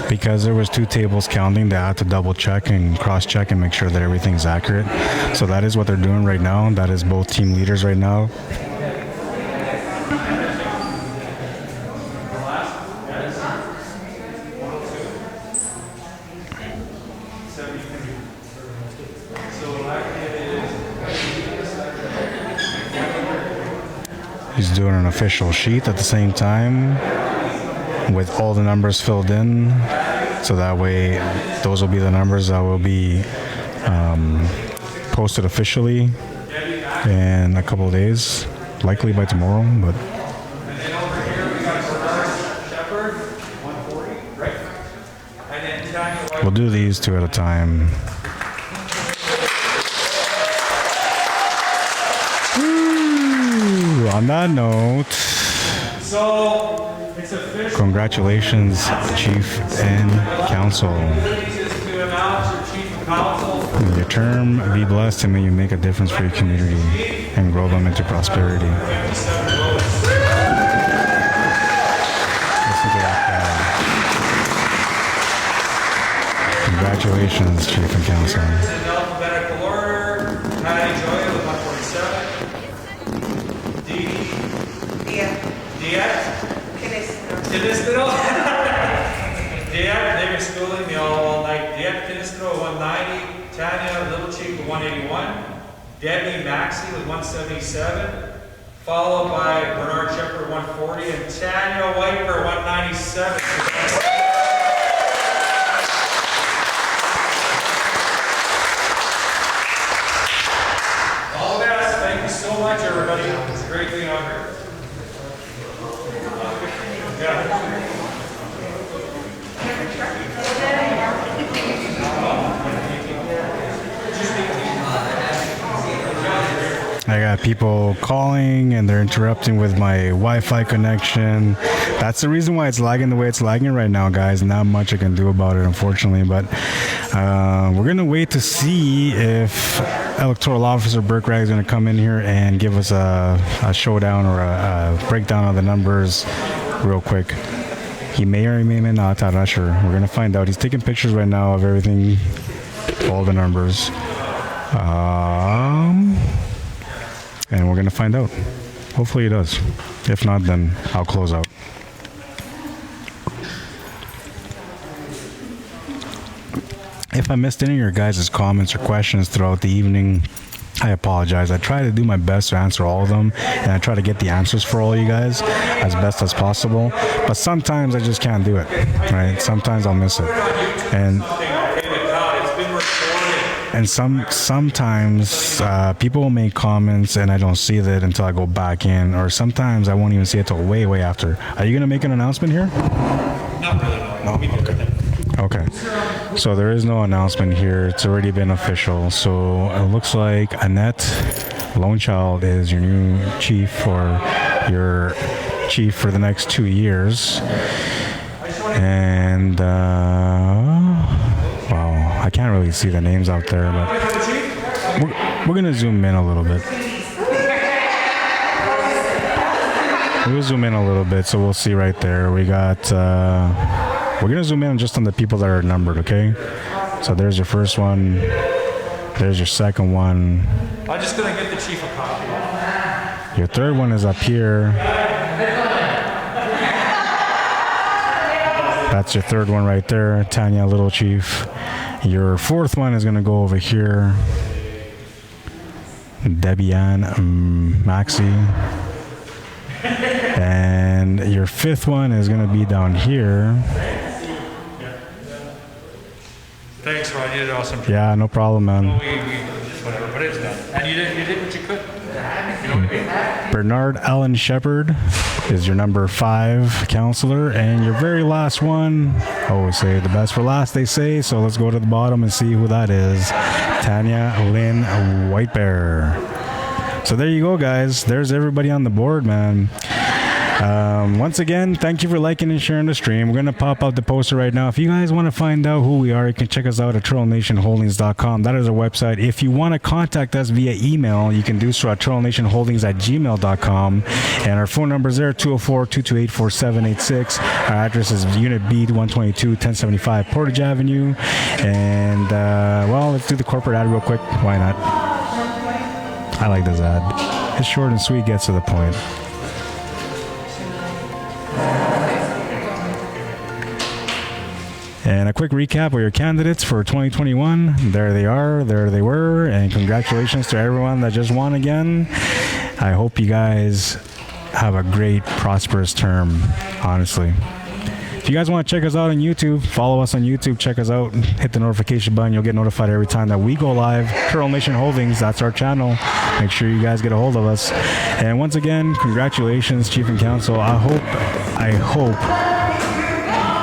Because there was 2 tables counting, they had to double check and cross check and make sure that everything's accurate. So that is what they're doing right now. That is both team leaders right now. He's doing an official sheet at the same time with all the numbers filled in, so that way those will be the numbers that will be posted officially in a couple of days, likely by tomorrow. But we'll do these 2 at a time. Woo! On that note, So, it's official. congratulations, Chief and Council. This is to announce your chief of council. In your term, be blessed, and may you make a difference for your community and grow them into prosperity. 57 votes. Listen to that crowd. Congratulations, Chief and Council. In alphabetical order, Patty Joy with 147. Diaz. Tinistro. Diaz, they've been schooling me all night. Diaz Tinistro with 190. Tanya Little Chief with 181. Debbie Maxey with 177. Followed by Bernard Shepherd 140 and Tanya Whiteper 197. All the best. Thank you so much, everybody. It's a great being on here. I got people calling and they're interrupting with my Wi-Fi connection. That's the reason why it's lagging the way it's lagging right now, guys. Not much I can do about it, unfortunately, but we're gonna wait to see if Electoral Officer Burke Ragg is gonna come in here and give us a showdown or a breakdown of the numbers real quick. He may or may not, I'm not sure. We're gonna find out. He's taking pictures right now of everything, all the numbers. And we're gonna find out. Hopefully he does. If not, then I'll close out. If I missed any of your guys' comments or questions throughout the evening, I apologize. I try to do my best to answer all of them, and I try to get the answers for all you guys as best as possible. But sometimes I just can't do it, right? Sometimes I'll miss it. And sometimes people will make comments and I don't see that until I go back in, or sometimes I won't even see it till way after. Are you gonna make an announcement here? Not really, no. Okay. So there is no announcement here. It's already been official. So it looks like Annette Lonechild is your new chief for the next 2 years. And wow, I can't really see the names out there, but we're gonna zoom in a little bit. We'll zoom in a little bit, so we'll see right there. We got. We're gonna zoom in just on the people that are numbered, okay? So there's your first one. There's your second one. I'm just gonna get the chief a copy. Your third one is up here. That's your third one right there, Tanya Little Chief. Your fourth one is gonna go over here. Debbie Ann Maxi. And your fifth one is gonna be down here. Thanks, Rod. You did awesome. Yeah, no problem, man. Whatever, but it's done. And you did what you could. You know what I mean? Bernard Allen Shepard is your number 5 counselor. And your very last one, I always say the best for last, they say. So let's go to the bottom and see who that is. Tanya Lynn Whitebear. So there you go, guys. There's everybody on the board, man. Once again, thank you for liking and sharing the stream. We're going to pop up the poster right now. If you guys want to find out who we are, you can check us out at turtlenationholdings.com. That is our website. If you want to contact us via email, you can do so at turtlenationholdings@gmail.com. And our phone number is there, 204-228-4786. Our address is Unit B, 122, 1075 Portage Avenue. And, well, let's do the corporate ad real quick. Why not? I like this ad. It's short and sweet, gets to the point. And a quick recap of your candidates for 2021. There they are, there they were, and congratulations to everyone that just won again. I hope you guys have a great, prosperous term, honestly. If you guys want to check us out on YouTube, follow us on YouTube, check us out, hit the notification button. You'll get notified every time that we go live. Turtle Nation Holdings, that's our channel. Make sure you guys get a hold of us. And once again, congratulations, Chief and Counsel. I hope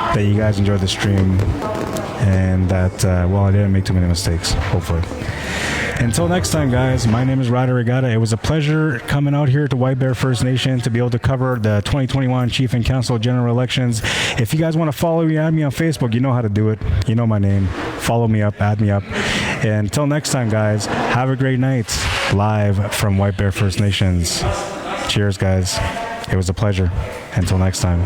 that you guys enjoyed the stream and that, well, I didn't make too many mistakes, hopefully. Until next time, guys, my name is Rod Arriagada. It was a pleasure coming out here to White Bear First Nation to be able to cover the 2021 Chief and Council general elections. If you guys want to follow me, add me on Facebook. You know how to do it. You know my name. Follow me up, add me up. And until next time, guys, have a great night live from White Bear First Nations. Cheers, guys. It was a pleasure. Until next time.